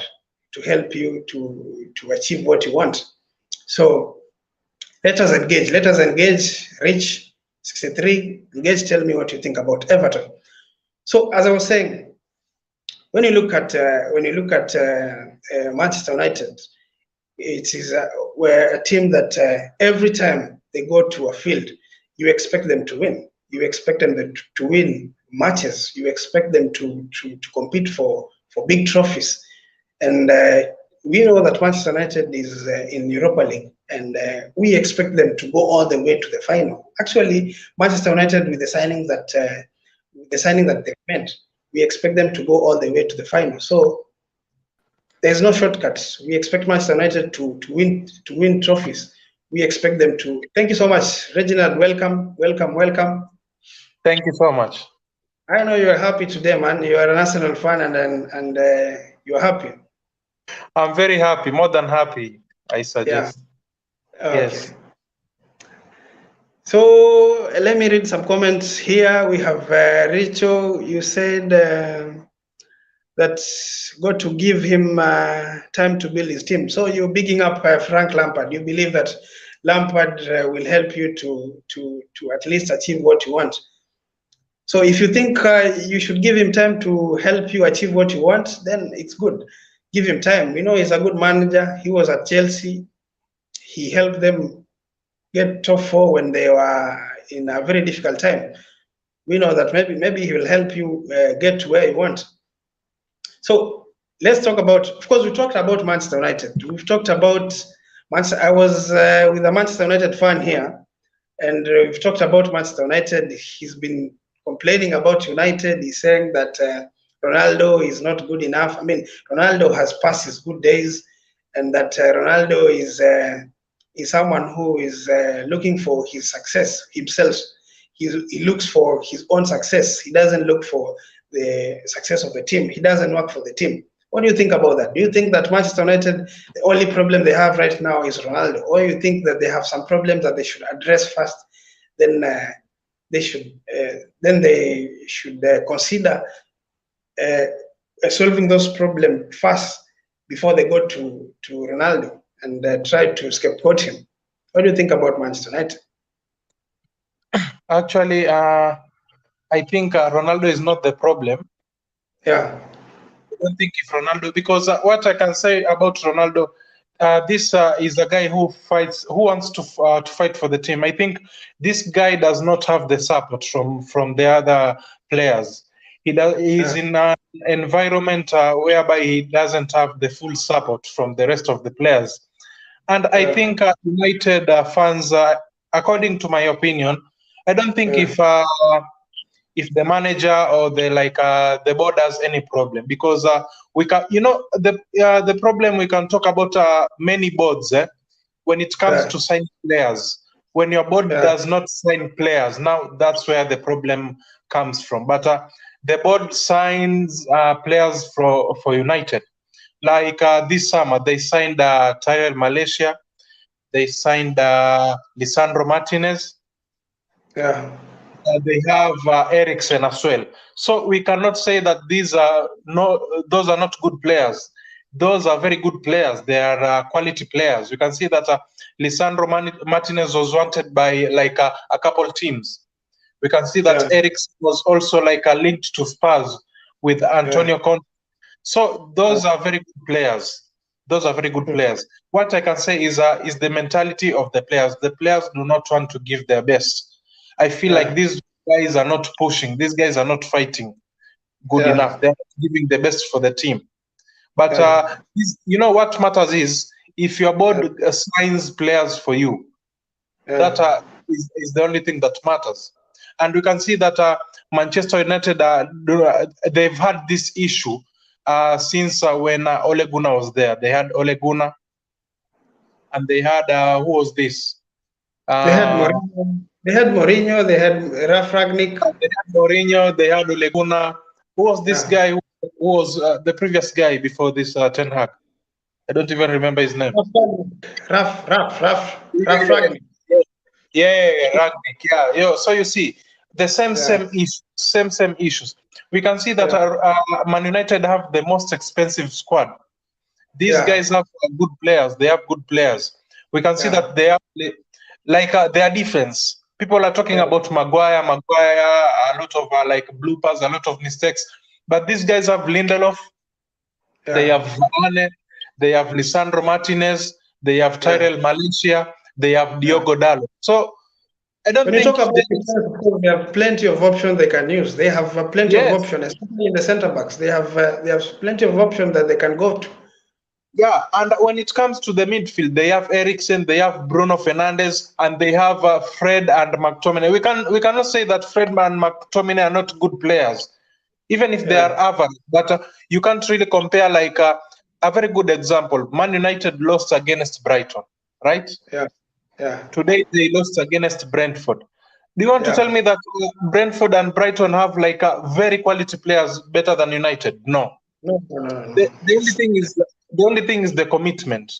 to help you to achieve what you want? So let us engage. Let us engage. Rich63, engage. Tell me what you think about Everton. So as I was saying, when you look at Manchester United, it is we're a team that every time they go to a field, you expect them to win. You expect them to win matches. You expect them to compete for big trophies. And we know that Manchester United is in Europa League, and we expect them to go all the way to the final. Actually, Manchester United, with the signing that they made, we expect them to go all the way to the final. So there's no shortcuts. We expect Manchester United to win trophies. We expect them to. Thank you so much, Reginald. Welcome. Thank you so much. I know you are happy today, man. You are an Arsenal fan, and you're happy. I'm very happy, more than happy, I suggest. Yeah. Okay. Yes. So let me read some comments here. We have Richo. You said that got to give him time to build his team. So you're bigging up Frank Lampard. You believe that Lampard will help you to at least achieve what you want. So if you think you should give him time to help you achieve what you want, then it's good. Give him time. We know he's a good manager. He was at Chelsea. He helped them get top 4 when they were in a very difficult time. We know that maybe he will help you get to where you want. So let's talk about, of course, we talked about Manchester United. We've talked about Manchester. I was with a Manchester United fan here, and we've talked about Manchester United. He's been complaining about United. He's saying that Ronaldo is not good enough. I mean, Ronaldo has passed his good days, and that Ronaldo is someone who is looking for his success himself. He looks for his own success. He doesn't look for the success of the team. He doesn't work for the team. What do you think about that? Do you think that Manchester United, the only problem they have right now is Ronaldo, or you think that they have some problems that they should address first? Then they should consider solving those problems first before they go to Ronaldo and try to scapegoat him. What do you think about Manchester United? Actually, I think Ronaldo is not the problem. Yeah. I don't think if Ronaldo, because what I can say about Ronaldo, this is a guy who fights, who wants to fight for the team. I think this guy does not have the support from the other players. He's in an environment whereby he doesn't have the full support from the rest of the players. And I think United fans, according to my opinion, I don't think if the manager or the board has any problem, because we can, the problem, we can talk about many boards when it comes to sign players. When your board does not sign players, now that's where the problem comes from. But the board signs players for United. Like this summer, they signed Malacia, they signed Lisandro Martinez. They have Eriksen as well. So we cannot say that those are not good players. Those are very good players. They are quality players. You can see that Lisandro Martinez was wanted by a couple teams. We can see that Eriksen was also linked to Spurs with Antonio Conte. So those are very good players. Those are very good players. What I can say is the mentality of the players. The players do not want to give their best. I feel like these guys are not pushing. These guys are not fighting good enough. They're not giving the best for the team. But what matters is if your board signs players for you, that is the only thing that matters. And we can see that Manchester United, they've had this issue since when Ole Gunnar was there. They had Ole Gunnar, and they had who was this? They had Mourinho. They had Ralf Rangnick. They had Mourinho. They had Ole Gunnar. Who was this guy? Who was the previous guy before this Ten Hag? I don't even remember his name. Ralf Rangnick. Yeah, Rangnick. Yeah. So you see, the same issues. We can see that Man United have the most expensive squad. These guys have good players. They have good players. We can see that they have their defense. People are talking about Maguire, a lot of bloopers, a lot of mistakes. But these guys have Lindelof. They have Varane. They have Lisandro Martinez. They have Tyrell Malacia. They have Diogo Dalot. So I don't think talk about they have plenty of options they can use. They have plenty of options, especially in the centre backs. They have plenty of options that they can go to. Yeah, and when it comes to the midfield, they have Eriksen, they have Bruno Fernandes, and they have Fred and McTominay. We cannot say that Fred and McTominay are not good players, even if they are average. But you can't really compare. A very good example: Man United lost against Brighton, right? Yeah. Today they lost against Brentford. Do you want to tell me that Brentford and Brighton have very quality players better than United? No. No. The only thing is the commitment.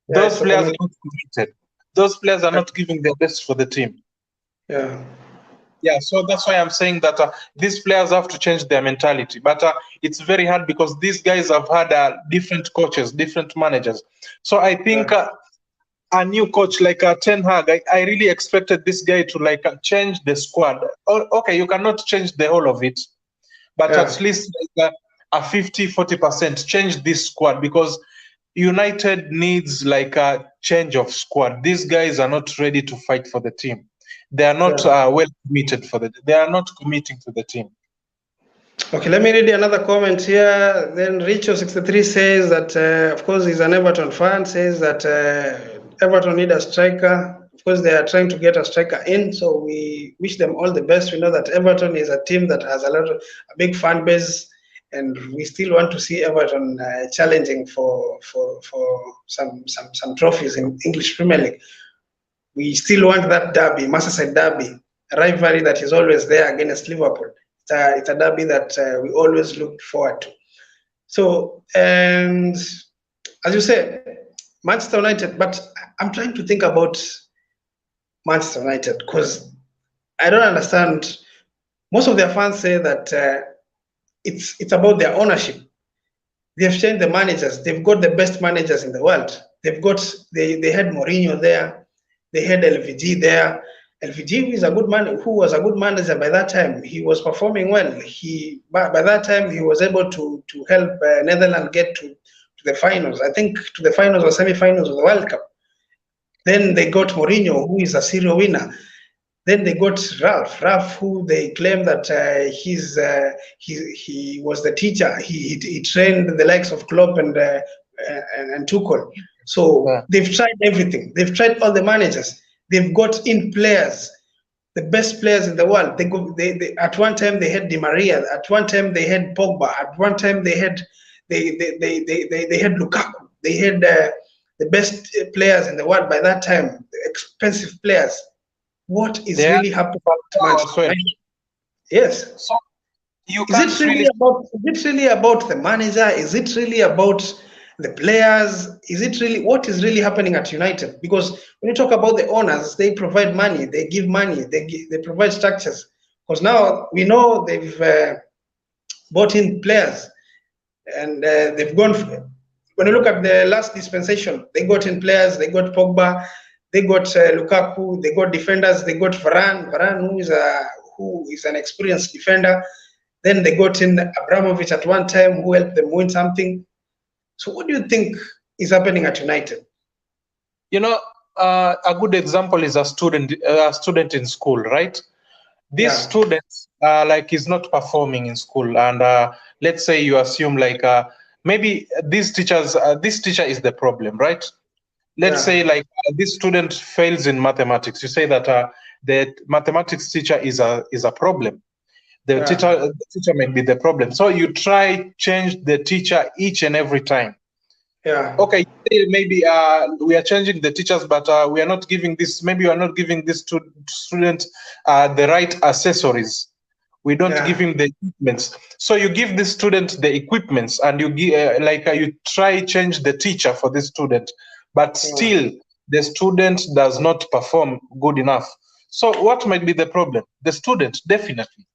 Those players are not committed. Those players are not giving their best for the team. Yeah, so that's why I'm saying that these players have to change their mentality. But it's very hard because these guys have had different coaches, different managers. So I think a new coach like Ten Hag, I really expected this guy to change the squad. Okay, you cannot change the whole of it, but at least a 50-40% change this squad, because United needs a change of squad. These guys are not ready to fight for the team. They are not well committed they are not committing to the team. Okay, let me read another comment here. Then Richo63 says that, of course, he's an Everton fan, says that Everton need a striker. Of course, they are trying to get a striker in, so we wish them all the best. We know that Everton is a team that has a big fan base, and we still want to see Everton challenging for some trophies in English Premier League. We still want that derby, Merseyside derby, a rivalry that is always there against Liverpool. It's a derby that we always look forward to. So, and as you said, Manchester United, but I'm trying to think about Manchester United because I don't understand. Most of their fans say that it's about their ownership. They've changed the managers. They've got the best managers in the world. They had Mourinho there. They had LVG there. LVG is a good man who was a good manager by that time. He was performing well. By that time he was able to help Netherlands get to the finals. I think to the finals or semi-finals of the World Cup. Then they got Mourinho, who is a serial winner. Then they got Ralph, who they claim that he was the teacher. He trained the likes of Klopp and Tuchel. So they've tried everything. They've tried all the managers. They've got in players, the best players in the world. They at one time they had Di Maria. At one time they had Pogba. At one time they had Lukaku. They had the best players in the world by that time. Expensive players. What is really happening to Manchester United? Yes. So you is it really about the manager? Is it really about the players? Is it really what is really happening at United? Because when you talk about the owners, they provide money, they give money, they provide structures. Because now we know they've bought in players, and they've gone. When you look at the last dispensation, they got in players. They got Pogba. They got Lukaku, they got defenders, they got Varane who is an experienced defender. Then they got in Abramovich at one time, who helped them win something. So what do you think is happening at United? You know, a good example is a student in school, right? This student like is not performing in school, and let's say you assume like maybe this teacher is the problem, right? Let's say like this student fails in mathematics. You say that the mathematics teacher is a problem. The teacher might be the problem. So you try change the teacher each and every time. Yeah. Okay. Maybe we are changing the teachers, but we are not giving this. Maybe you are not giving this student the right accessories. We don't give him the equipments. So you give this student the equipments, and you give you try change the teacher for this student. But still, the student does not perform good enough. So what might be the problem? The student, definitely.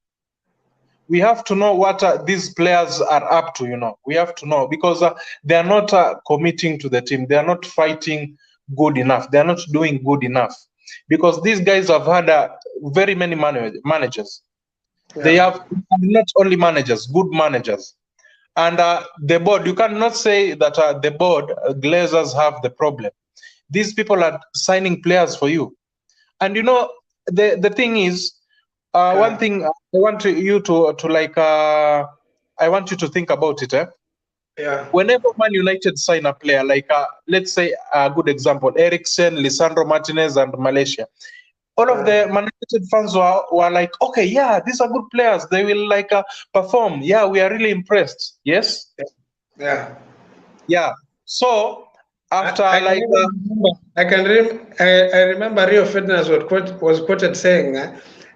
We have to know what these players are up to, you know. We have to know, because they are not committing to the team. They are not fighting good enough. They are not doing good enough. Because these guys have had very many managers. They have not only managers, good managers. And the board, you cannot say that the board, Glazers, have the problem. These people are signing players for you. And you know, the thing is, one thing I want you to I want you to think about it. Whenever Man United sign a player, like let's say a good example, Eriksen, Lisandro Martinez, and Malacia. All of the Man United fans were like, okay, yeah, these are good players. They will perform. Yeah, we are really impressed. Yes? Yeah. Yeah. So after I remember Rio Ferdinand was quoted saying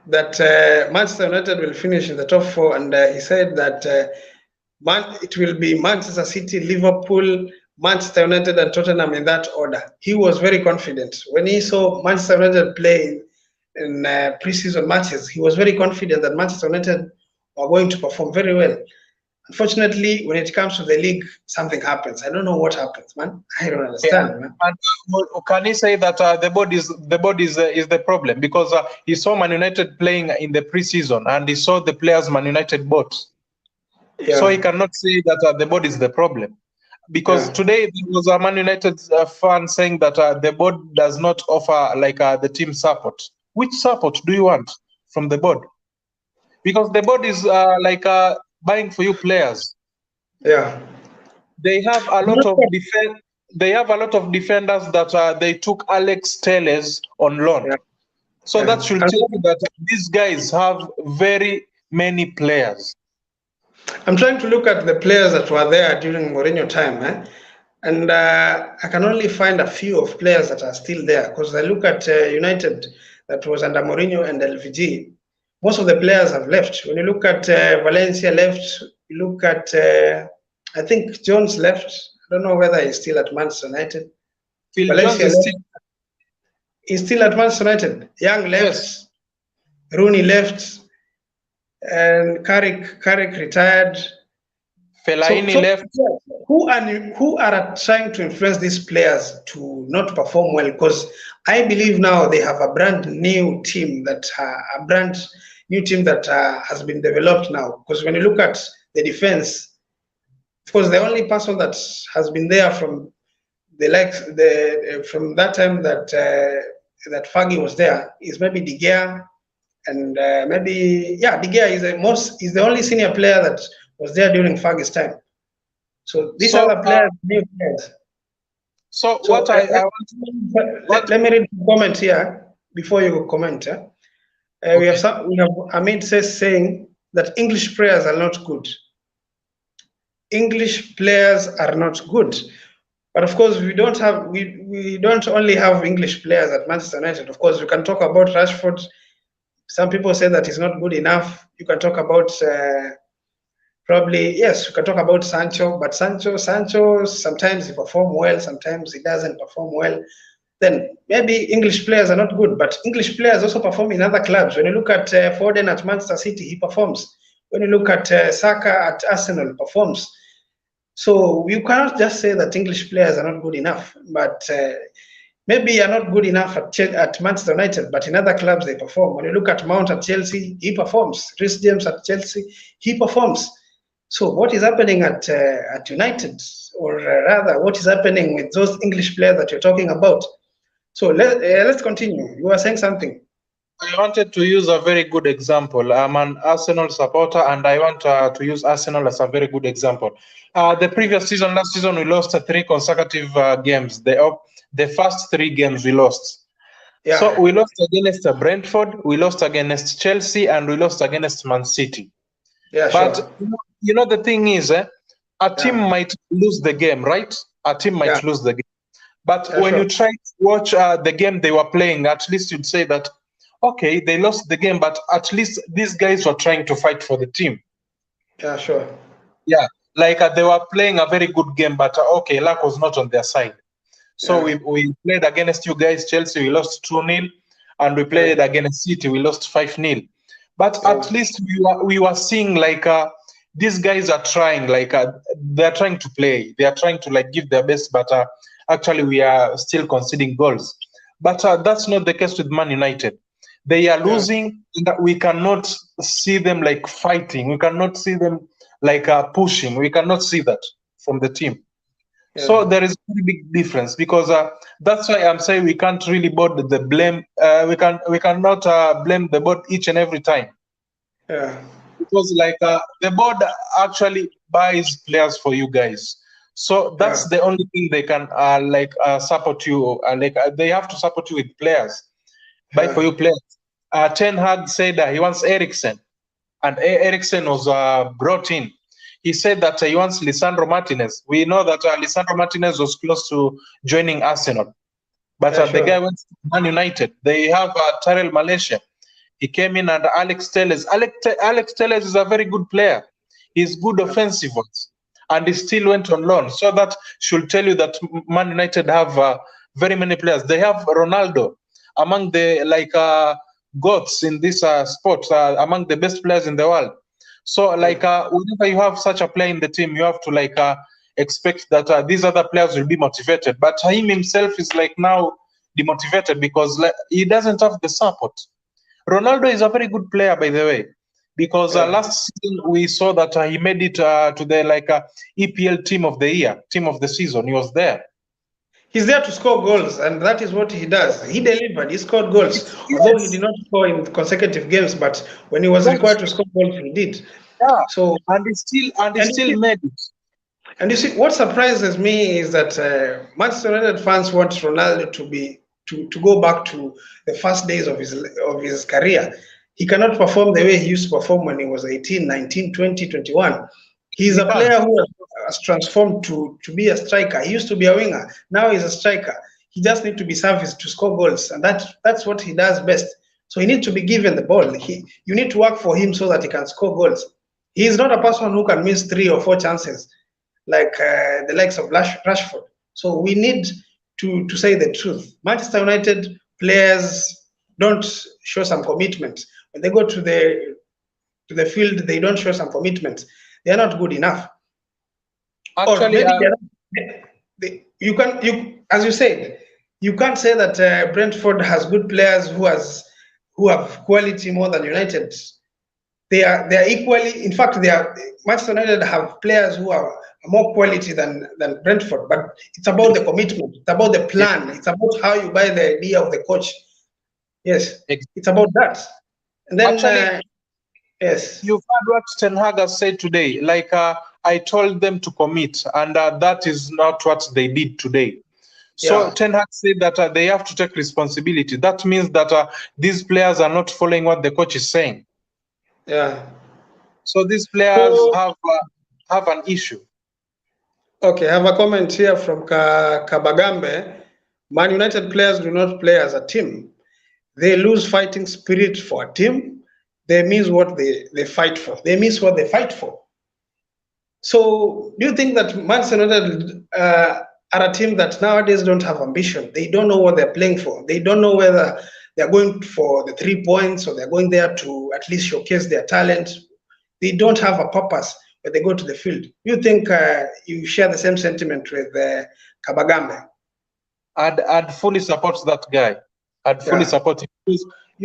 that Manchester United will finish in the top 4, and he said that it will be Manchester City, Liverpool, Manchester United, and Tottenham in that order. He was very confident. When he saw Manchester United play in pre-season matches, he was very confident that Manchester United were going to perform very well. Unfortunately, when it comes to the league, something happens. I don't know what happens, man. I don't understand, man. And can he say that the board is the problem? Because he saw Man United playing in the pre-season, and he saw the players Man United bought. So he cannot say that the board is the problem. Because today there was a Man United fan saying that the board does not offer the team support. Which support do you want from the board? Because the board is buying for you players. Yeah. They have a lot of defenders that they took Alex Telles on loan. So that should tell you that these guys have very many players. I'm trying to look at the players that were there during Mourinho time, and I can only find a few of players that are still there, because I look at United that was under Mourinho and LVG. Most of the players have left. When you look at Valencia left, you look at, I think Jones left. I don't know whether he's still at Manchester United. Valencia left. He's still at Manchester United. Young left. Rooney left. And Carrick retired. Fellaini left. Who are trying to influence these players to not perform well? Because I believe now they have a brand new team that has been developed now. Because when you look at the defense, Of course, the only person that has been there from from that time that that Fergie was there is maybe De Gea, and maybe De Gea is the only senior player that was there during Fergie's time. So these other players, new players. So what I want let me read the comment here before you comment. Okay. We have Amit saying that English players are not good. English players are not good. But of course, we don't only have English players at Manchester United. Of course, we can talk about Rashford. Some people say that he's not good enough. You can talk about probably, yes, we can talk about Sancho, but Sancho sometimes he performs well, sometimes he doesn't perform well. Then maybe English players are not good, but English players also perform in other clubs. When you look at Foden at Manchester City, he performs. When you look at Saka at Arsenal, performs. So you cannot just say that English players are not good enough, but maybe you're not good enough at Manchester United, but in other clubs they perform. When you look at Mount at Chelsea, he performs. Reece James at Chelsea, he performs. So what is happening at United, or rather, what is happening with those English players that you're talking about? So let's continue. You were saying something. I wanted to use a very good example. I'm an Arsenal supporter, and I want to use Arsenal as a very good example. The previous season, last season, we lost 3 consecutive games. The first 3 games we lost. Yeah. So we lost against Brentford, we lost against Chelsea, and we lost against Mancity. Yeah, but sure. You know the thing is, a team might lose the game, right? A team might lose the game. But when you try to watch the game they were playing, at least you'd say that, okay, they lost the game, but at least these guys were trying to fight for the team. Yeah, sure. Yeah, like they were playing a very good game, but okay, luck was not on their side. So we played against you guys, Chelsea, we lost 2-0, and we played against City, we lost 5-0. But at least we were seeing like these guys are trying, like they're trying to play, they are trying to like give their best, but actually we are still conceding goals. But that's not the case with Man United. They are losing, and we cannot see them like fighting. We cannot see them like pushing. We cannot see that from the team. So there is a very big difference, because that's why I'm saying we can't really board the blame. We cannot blame the board each and every time. Yeah. Because like the board actually buys players for you guys. So that's the only thing they can support you. They have to support you with players, buy for you players. Ten Hag said he wants Eriksen, and Eriksen was brought in. He said that he wants Lisandro Martinez. We know that Lisandro Martinez was close to joining Arsenal, but the guy went to Man United. They have Tyrell Malacia. He came in, and Alex Telles. Alex Telles is a very good player. He's good offensive ones, and he still went on loan. So that should tell you that Man United have very many players. They have Ronaldo, among the goats in this sport, among the best players in the world. So whenever you have such a player in the team, you have to expect that these other players will be motivated. But him himself is now demotivated because he doesn't have the support. Ronaldo is a very good player, by the way, because last season we saw that he made it to the EPL team of the year, team of the season. He was there. He's there to score goals, and that is what he does. He delivered. He scored goals, although he did not score in consecutive games. But when he was required to score goals, he did. Yeah. So and he still made it. And you see, what surprises me is that Manchester United fans want Ronaldo to go back to the first days of his career. He cannot perform the way he used to perform when he was 18, 19, 20, 21. He's a player who has transformed to be a striker. He used to be a winger. Now he's a striker. He just needs to be serviced to score goals, and that's what he does best. So he needs to be given the ball. You need to work for him so that he can score goals. He is not a person who can miss 3 or 4 chances like the likes of Rashford. So we need to say the truth. Manchester United players don't show some commitment. When they go to the field, they don't show some commitment. They are not good enough. Actually, as you said, you can't say that Brentford has good players who have quality more than United. They are equally. In fact, Manchester United have players who have more quality than Brentford, but it's about the commitment. It's about the plan. It's about how you buy the idea of the coach. Yes, it's about that. And then, actually, yes, you've heard what Ten Hag has said today. Like I told them to commit, and that is not what they did today. So Ten Hag said that they have to take responsibility. That means that these players are not following what the coach is saying. Yeah. So these players have an issue. Okay, I have a comment here from Kabagambe. Man United players do not play as a team. They lose fighting spirit for a team. They miss what they fight for. They miss what they fight for. So do you think that Manchester United are a team that nowadays don't have ambition? They don't know what they're playing for. They don't know whether they're going for the 3 points or they're going there to at least showcase their talent. They don't have a purpose when they go to the field. Do you think you share the same sentiment with Kabagambe? I'd fully support that guy. I'd fully support him. I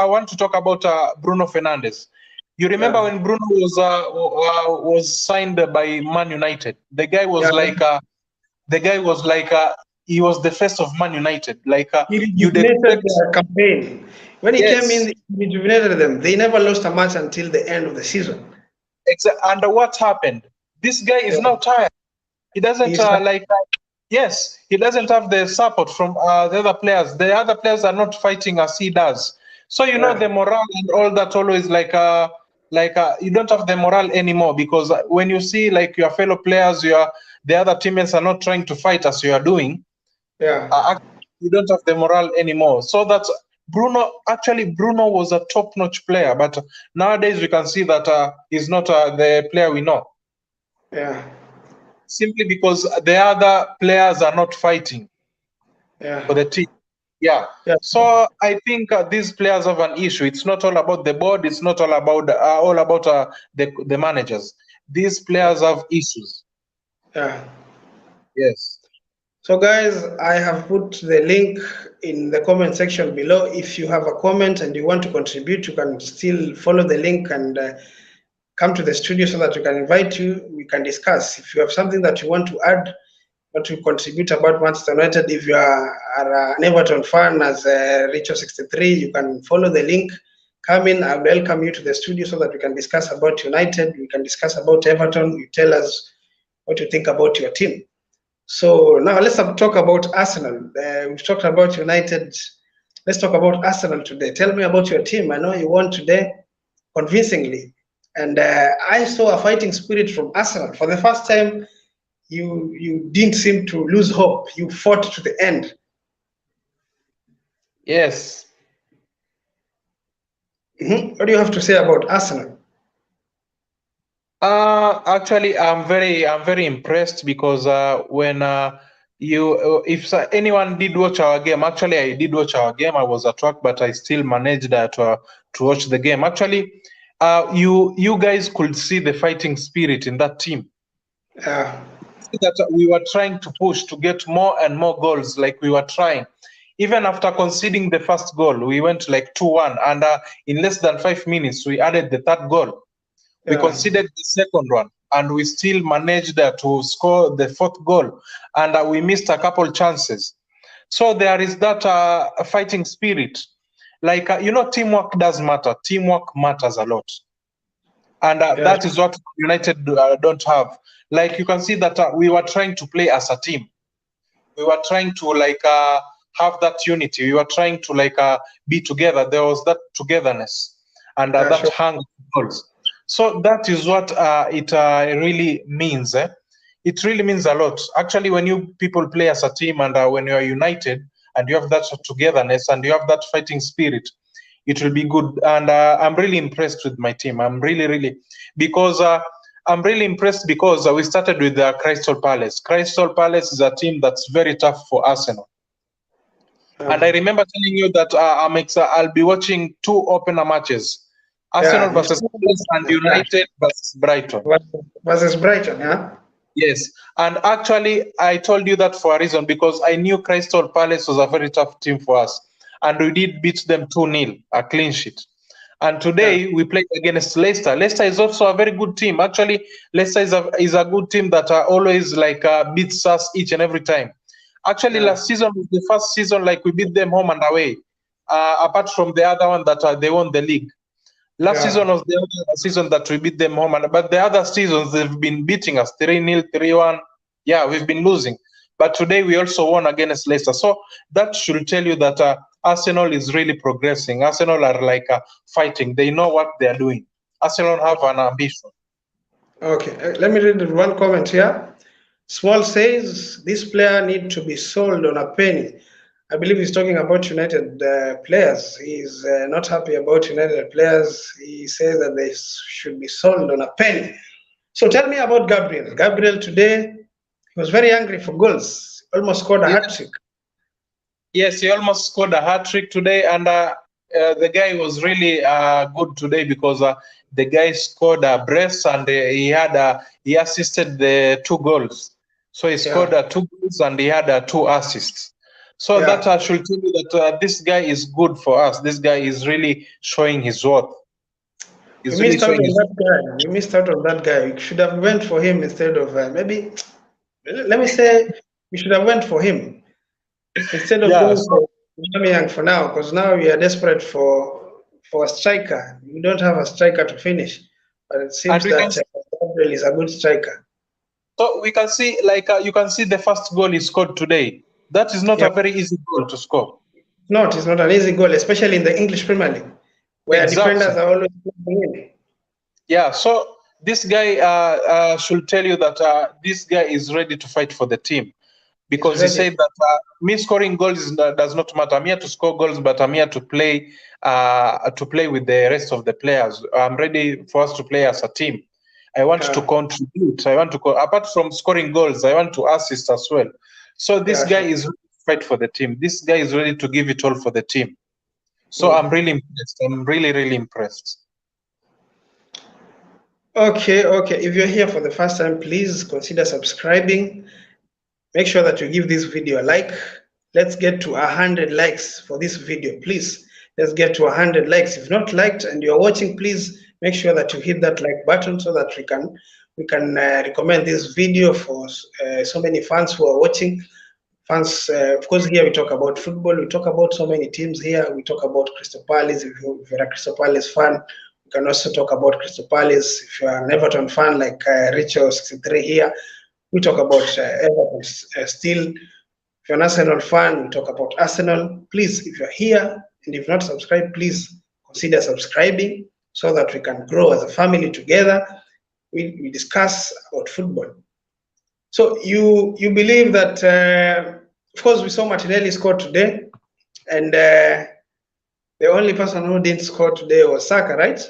want to talk about Bruno Fernandes. You remember when Bruno was signed by Man United? The guy was he was the face of Man United. He rejuvenated their campaign. When he came in, he rejuvenated them. They never lost a match until the end of the season. Exactly. And what happened? This guy is now tired. He doesn't Yes, he doesn't have the support from the other players. The other players are not fighting as he does. So the morale and all that always you don't have the morale anymore, because when you see your fellow players, the other teammates are not trying to fight as you are doing. You don't have the morale anymore. So that's Bruno. Actually, Bruno was a top-notch player, but nowadays we can see that he's not the player we know. Yeah. Simply because the other players are not fighting for the team. So I think these players have an issue. It's not all about the board. It's not all about the managers. These players have issues. Yeah. Yes. So guys, I have put the link in the comment section below. If you have a comment and you want to contribute, you can still follow the link and come to the studio so that we can invite you. We can discuss. If you have something that you want to add, want to contribute about Manchester United, if you are an Everton fan as Richo63, you can follow the link. Come in. I welcome you to the studio so that we can discuss about United. We can discuss about Everton. You tell us what you think about your team. So now let's talk about Arsenal. We've talked about United. Let's talk about Arsenal today. Tell me about your team. I know you won today convincingly. And I saw a fighting spirit from Arsenal. For the first time, you didn't seem to lose hope. You fought to the end. Yes. What do you have to say about Arsenal? Actually, I'm very impressed, because when if anyone did watch our game, actually I did watch our game. I was at work, but I still managed to watch the game. Actually, you guys could see the fighting spirit in that team. That we were trying to push to get more and more goals. Like we were trying, even after conceding the first goal, we went 2-1, and in less than 5 minutes we added the third goal. We conceded the second one, and we still managed to score the fourth goal, and we missed a couple chances. So there is that fighting spirit. Teamwork does matter. Teamwork matters a lot. And that is what United don't have. You can see that we were trying to play as a team. We were trying to have that unity. We were trying to be together. There was that togetherness, and that hung goals. So that is what it really means. It really means a lot. Actually, when you people play as a team, and when you are united and you have that togetherness and you have that fighting spirit, it will be good. And I'm really impressed with my team. I'm really because I'm really impressed because we started with Crystal Palace. Crystal Palace is a team that's very tough for Arsenal. And I remember telling you that I'll be watching 2 opener matches. Arsenal versus Palace and United versus Brighton. Versus Brighton, yeah? Yes. And actually, I told you that for a reason, because I knew Crystal Palace was a very tough team for us. And we did beat them 2-0, a clean sheet. And today we played against Leicester. Leicester is also a very good team. Actually, Leicester is a good team that always like beats us each and every time. Actually, last season was the first season like we beat them home and away. Apart from the other one that they won the league. Last season was the other season that we beat them home, but the other seasons they've been beating us 3-0, 3-1. Yeah, we've been losing. But today we also won against Leicester. So that should tell you that Arsenal is really progressing. Arsenal are like fighting. They know what they're doing. Arsenal have an ambition. Okay, let me read one comment here. Small says this player need to be sold on a penny. I believe he's talking about United players. He's not happy about United players. He says that they should be sold on a penny. So tell me about Gabriel. Gabriel today, he was very angry for goals. Almost scored a hat-trick. Yes, he almost scored a hat-trick today, and the guy was really good today because the guy scored a brace and he assisted the 2 goals. So he scored 2 goals and he had 2 assists. So that should tell you that this guy is good for us. This guy is really showing his worth. You missed out on that guy. You missed out on that guy. You should have went for him instead of maybe. Let me say we should have went for him instead of going for Aubameyang for now, because now we are desperate for a striker. We don't have a striker to finish, but it seems that Gabriel is a good striker. So we can see, like you can see, the first goal he scored today. That is not a very easy goal to score. No, it's not an easy goal, especially in the English Premier League, where defenders are always in. Yeah, so this guy should tell you that this guy is ready to fight for the team, because he said that me scoring goals does not matter. I'm here to score goals, but I'm here to play with the rest of the players. I'm ready for us to play as a team. I want to contribute. I want to apart from scoring goals, I want to assist as well. So this guy is ready to fight for the team. This guy is ready to give it all for the team. So I'm really impressed. I'm really, really impressed. Okay. If you're here for the first time, please consider subscribing. Make sure that you give this video a like. Let's get to 100 likes for this video, please. Let's get to 100 likes. If not liked and you're watching, please make sure that you hit that like button so that we can recommend this video for so many fans who are watching. Fans, of course, here we talk about football. We talk about so many teams here. We talk about Crystal Palace. If you're a Crystal Palace fan, we can also talk about Crystal Palace. If you're an Everton fan like Richo63 here, we talk about Everton still. If you're an Arsenal fan, we talk about Arsenal. Please, if you're here and if not subscribed, please consider subscribing so that we can grow as a family together. We discuss about football. So you believe that, of course, we saw Martinelli score today, and the only person who didn't score today was Saka, right?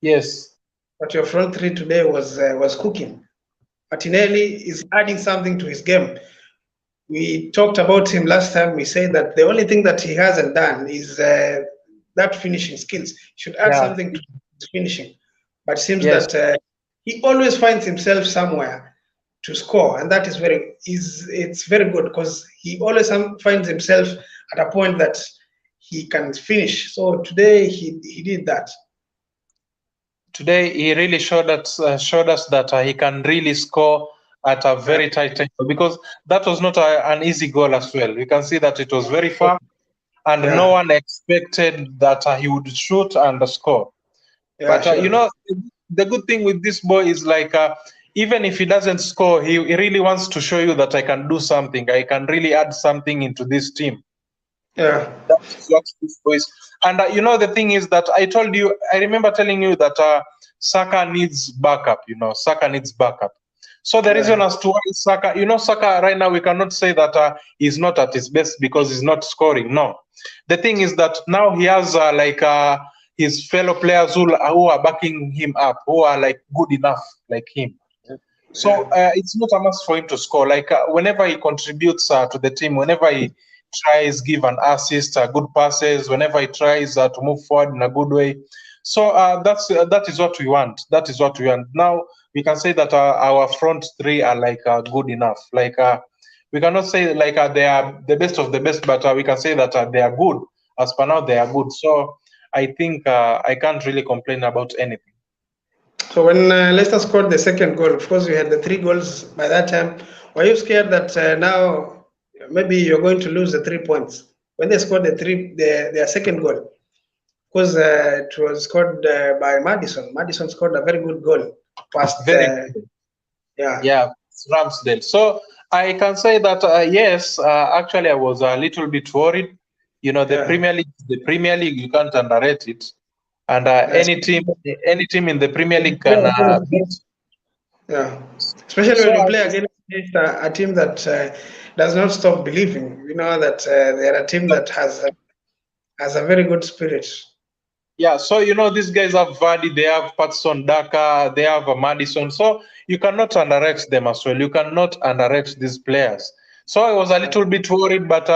Yes. But your front three today was cooking. Martinelli is adding something to his game. We talked about him last time. We said that the only thing that he hasn't done is that finishing skills. He should add something to his finishing. But it seems that he always finds himself somewhere to score, and that is it's very good because he always finds himself at a point that he can finish. So today he did that. Today he really showed us that he can really score at a very tight tempo, because that was not an easy goal as well. We can see that it was very far, and no one expected that he would shoot and score. But you know, the good thing with this boy is like even if he doesn't score, he really wants to show you that I can do something. I can really add something into this team. Yeah, that's what this boy is. And you know, the thing is that I remember telling you that Saka needs backup. You know, Saka needs backup. So the reason as to why Saka, you know, Saka right now, we cannot say that he's not at his best because he's not scoring. No, the thing is that now he has his fellow players who are backing him up, who are like good enough like him. So it's not a must for him to score. Like whenever he contributes to the team, whenever he tries give an assist, good passes, whenever he tries to move forward in a good way. So that is what we want. That is what we want. Now we can say that our front three are like good enough. Like we cannot say like they are the best of the best, but we can say that they are good. As per now, they are good. So I think I can't really complain about anything. So when Leicester scored the second goal, of course, we had the 3 goals by that time. Were you scared that now maybe you're going to lose the 3 points? When they scored their second goal, because it was scored by Madison. Madison scored a very good goal past. Yeah, Ramsdale. So I can say that yes, actually I was a little bit worried. You know, the Premier League, you can't underrate it. And any team in the Premier League can beat. Yeah, especially when you play against a team that does not stop believing. You know that they're a team that has a very good spirit. Yeah, so you know these guys have Vardy, they have Patson Daka, they have Madison. So you cannot underrate them as well. You cannot underrate these players. So I was a little bit worried, but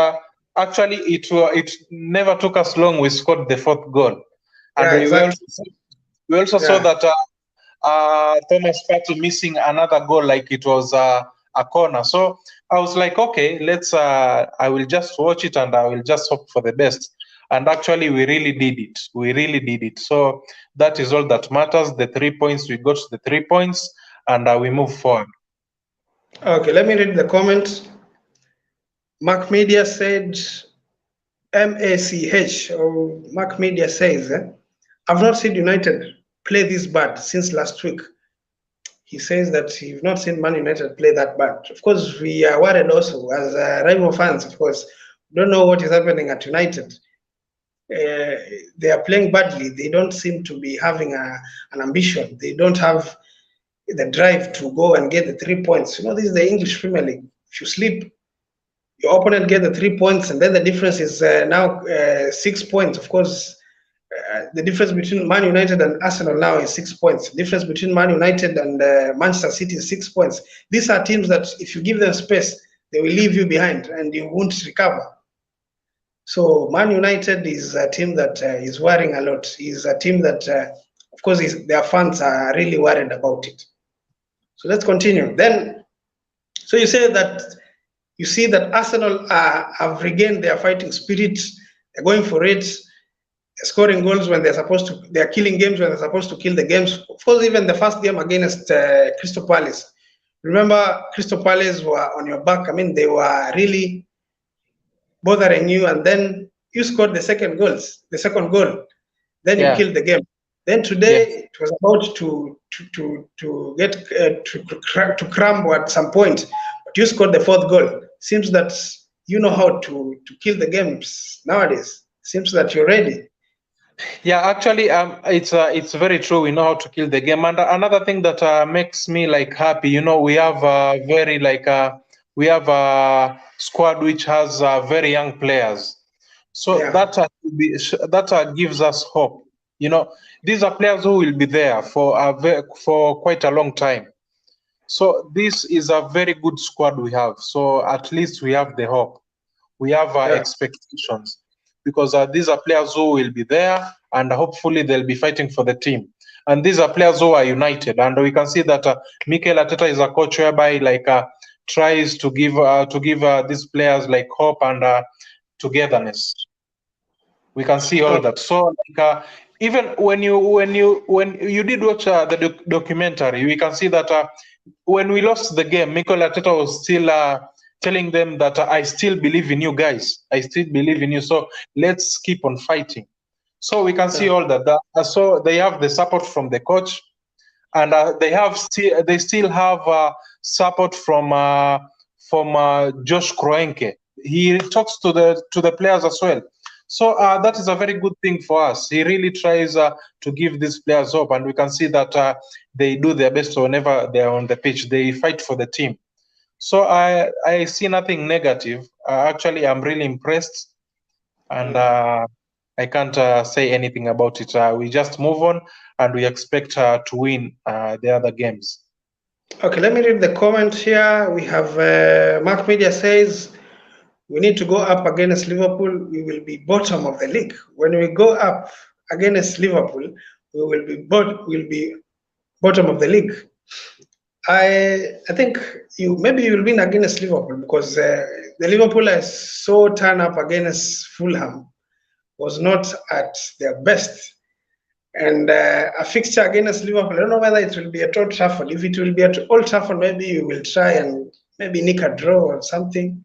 actually it never took us long. We scored the 4th goal, and we also saw that Thomas Partey missing another goal, like it was a corner. So I was like, okay, let's. I will just watch it and I will just hope for the best. And actually, we really did it. We really did it. So that is all that matters. The 3 points, we got the 3 points, and we move forward. Okay, let me read the comment. Mark Media said, MACH, or Mark Media says, I've not seen United play this bad since last week. He says that you've not seen Man United play that bad. Of course, we are worried also as rival fans, of course. We don't know what is happening at United. They are playing badly. They don't seem to be having an ambition. They don't have the drive to go and get the 3 points. You know, this is the English Premier League. If you sleep, your opponent get the 3 points, and then the difference is now 6 points. Of course, the difference between Man United and Arsenal now is 6 points. The difference between Man United and Manchester City is 6 points. These are teams that if you give them space, they will leave you behind and you won't recover. So Man United is a team that is worrying a lot. Is a team that, of course, their fans are really worried about it. So let's continue. Then, so you say that you see that Arsenal have regained their fighting spirit. They're going for it. They're scoring goals when they're supposed to. They're killing games when they're supposed to kill the games. Of course, even the first game against Crystal Palace. Remember, Crystal Palace were on your back. I mean, they were really bothering you, and then you scored the second goal. Then you killed the game. Then today it was about to get to crumble at some point, but you scored the 4th goal. Seems that you know how to kill the games nowadays. Seems that you're ready. Yeah, actually, it's very true. We know how to kill the game. And another thing that makes me like happy, you know, we have we have a squad which has very young players. So that gives us hope. You know, these are players who will be there for quite a long time. So this is a very good squad we have. So at least we have the hope. We have expectations, because these are players who will be there, and hopefully they'll be fighting for the team. And these are players who are united, and we can see that Mikel Arteta is a coach whereby tries to give these players like hope and togetherness. We can see all that. So even when you did watch the documentary, we can see that when we lost the game, Mikel Arteta was still telling them that I still believe in you guys. I still believe in you. So let's keep on fighting. So we can see all that. So they have the support from the coach, and they still have support from Josh Kroenke. He talks to the players as well. So that is a very good thing for us. He really tries to give these players hope, and we can see that they do their best whenever they are on the pitch. They fight for the team. So I see nothing negative. Actually, I'm really impressed, and I can't say anything about it. We just move on, and we expect to win the other games. Okay, let me read the comment here. We have Mark Media says, we need to go up against Liverpool. We will be bottom of the league. When we go up against Liverpool, we will be bottom of the league. I think maybe you will win against Liverpool, because the Liverpool is so turned up against Fulham. was not at their best. And a fixture against Liverpool, I don't know whether it will be at Old Trafford. If it will be at Old Trafford, maybe you will try and maybe nick a draw or something.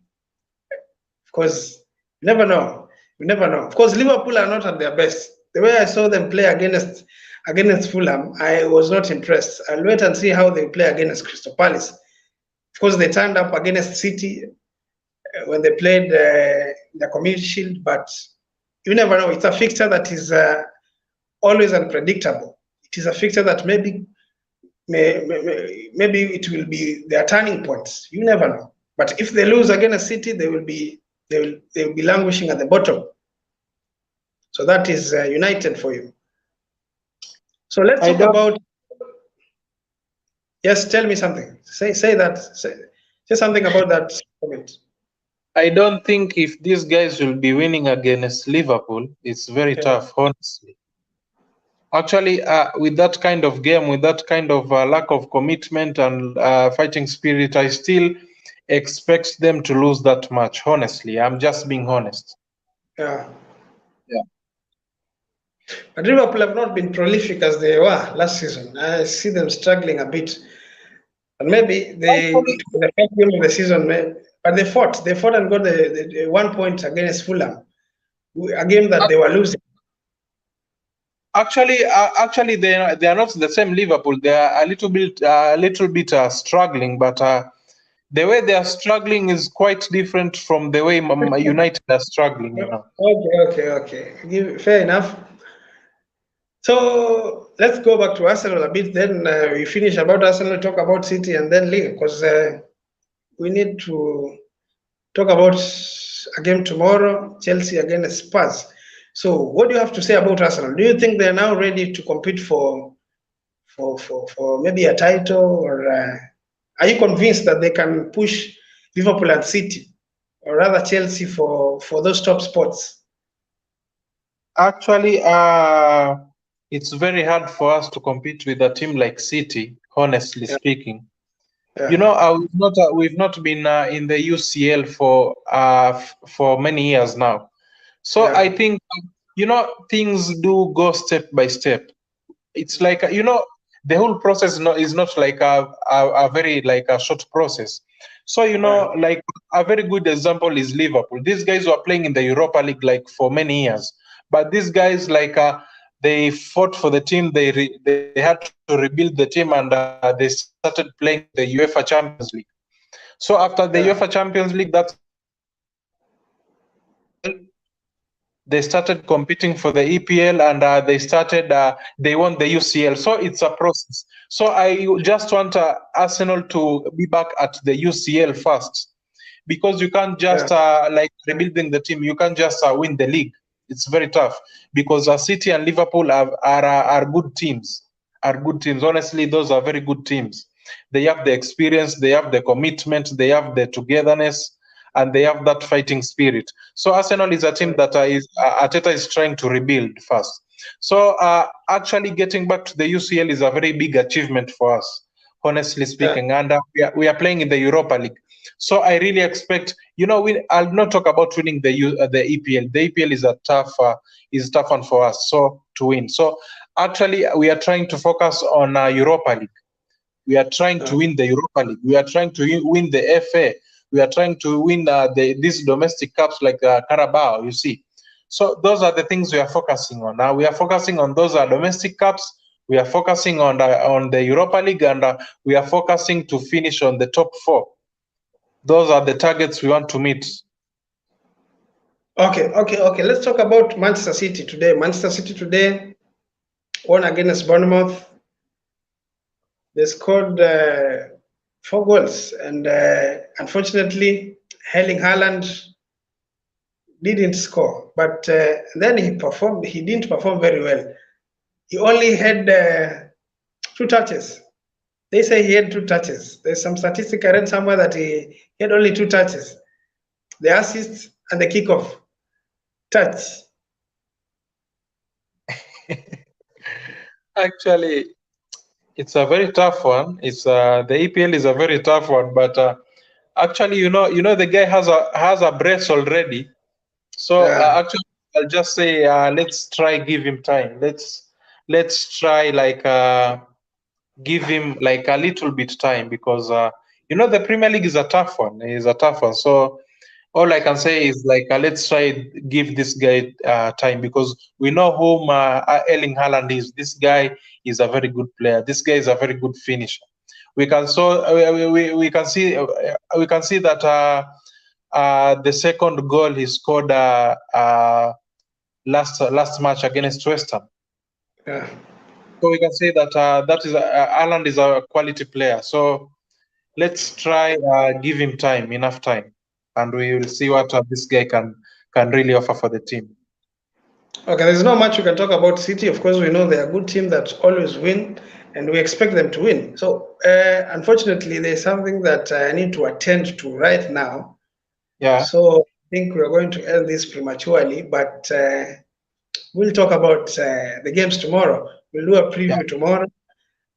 Because you never know. You never know. Of course, Liverpool are not at their best. The way I saw them play against Fulham, I was not impressed. I'll wait and see how they play against Crystal Palace. Of course, they turned up against City when they played the Community Shield, but you never know. It's a fixture that is always unpredictable. It is a fixture that maybe it will be their turning points. You never know. But if they lose against City, they will be languishing at the bottom. So that is United for you. So let's talk about. Yes, tell me something. Say something about that comment. I don't think if these guys will be winning against Liverpool, it's very tough, honestly. Actually, with that kind of game, with that kind of lack of commitment and fighting spirit, I still expect them to lose that match. Honestly, I'm just being honest. Yeah. But Liverpool have not been prolific as they were last season. I see them struggling a bit. And maybe the first game of the season, but they fought and got the 1 point against Fulham, a game that they were losing. Actually, they are not the same Liverpool. They are a little bit struggling, but the way they are struggling is quite different from the way United are struggling. You know. Okay. Fair enough. So let's go back to Arsenal a bit. Then we finish about Arsenal, talk about City, and then League, because we need to talk about a game tomorrow, Chelsea against Spurs. So what do you have to say about Arsenal? Do you think they're now ready to compete for maybe a title, or are you convinced that they can push Liverpool and City, or rather Chelsea, for those top spots? Actually, it's very hard for us to compete with a team like City, honestly speaking. You know, we've not been in the UCL for many years now. So I think, you know, things do go step by step. It's like, you know, the whole process is not like a very like a short process. So, you know, like a very good example is Liverpool. These guys were playing in the Europa League like for many years, but these guys like they fought for the team. They had to rebuild the team, and they started playing the UEFA Champions League. So after the UEFA Champions League, they started competing for the EPL, and they won the UCL. So it's a process. So I just want Arsenal to be back at the UCL first, because you can't just like rebuilding the team. You can't just win the league. It's very tough, because City and Liverpool are good teams. Honestly, those are very good teams. They have the experience, they have the commitment, they have the togetherness, and they have that fighting spirit. So Arsenal is a team that Arteta is trying to rebuild first. So actually getting back to the UCL is a very big achievement for us, honestly speaking. And we are playing in the Europa League. So I really expect, you know, I'll not talk about winning the EPL. The EPL is a tough one for us to win. So actually we are trying to focus on Europa League. We are trying to win the Europa League. We are trying to win the FA. We are trying to win these domestic cups like Carabao, you see. So those are the things we are focusing on. Now we are focusing on those domestic cups. We are focusing on the Europa League, and we are focusing to finish on the top 4. Those are the targets we want to meet. Okay. Let's talk about Manchester City today. Manchester City today won against Bournemouth. They scored 4 goals, and unfortunately, Haaland didn't score. But then he didn't perform very well. He only had 2 touches. They say he had 2 touches. There's some statistic I read somewhere that he had only 2 touches: the assist and the kickoff touch. Actually, it's a very tough one. It's the EPL is a very tough one, but actually, you know, the guy has a brace already. So actually, I'll just say let's try give him time. Let's try like give him like a little bit time, because you know the Premier League is a tough one. It's a tough one. So all I can say is like let's try give this guy time, because we know whom Erling Haaland is. This guy is a very good player. This guy is a very good finisher. We can we can see that the second goal he scored last match against West Ham. Yeah. So we can say that that is Haaland is a quality player. So let's try give him time, enough time, and we will see what this guy can really offer for the team. Okay, there's not much we can talk about City. Of course, we know they're a good team that always win, and we expect them to win. So, unfortunately, there's something that I need to attend to right now. Yeah. So, I think we're going to end this prematurely, but we'll talk about the games tomorrow. We'll do a preview tomorrow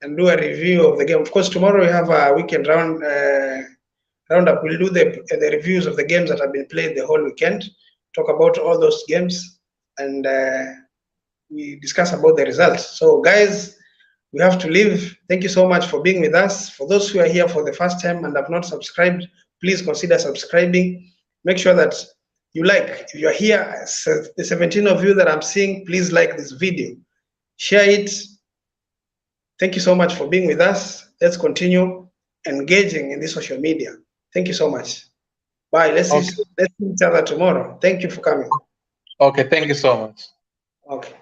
and do a review of the game. Of course, tomorrow we have a weekend roundup. We'll do the reviews of the games that have been played the whole weekend, talk about all those games, and we discuss about the results. So guys, we have to leave. Thank you so much for being with us. For those who are here for the first time and have not subscribed, please consider subscribing. Make sure that you like. If you're here, the 17 of you that I'm seeing, please like this video. Share it. Thank you so much for being with us. Let's continue engaging in the social media. Thank you so much. Bye. Let's see each other tomorrow. Thank you for coming. Okay, thank you so much. Okay.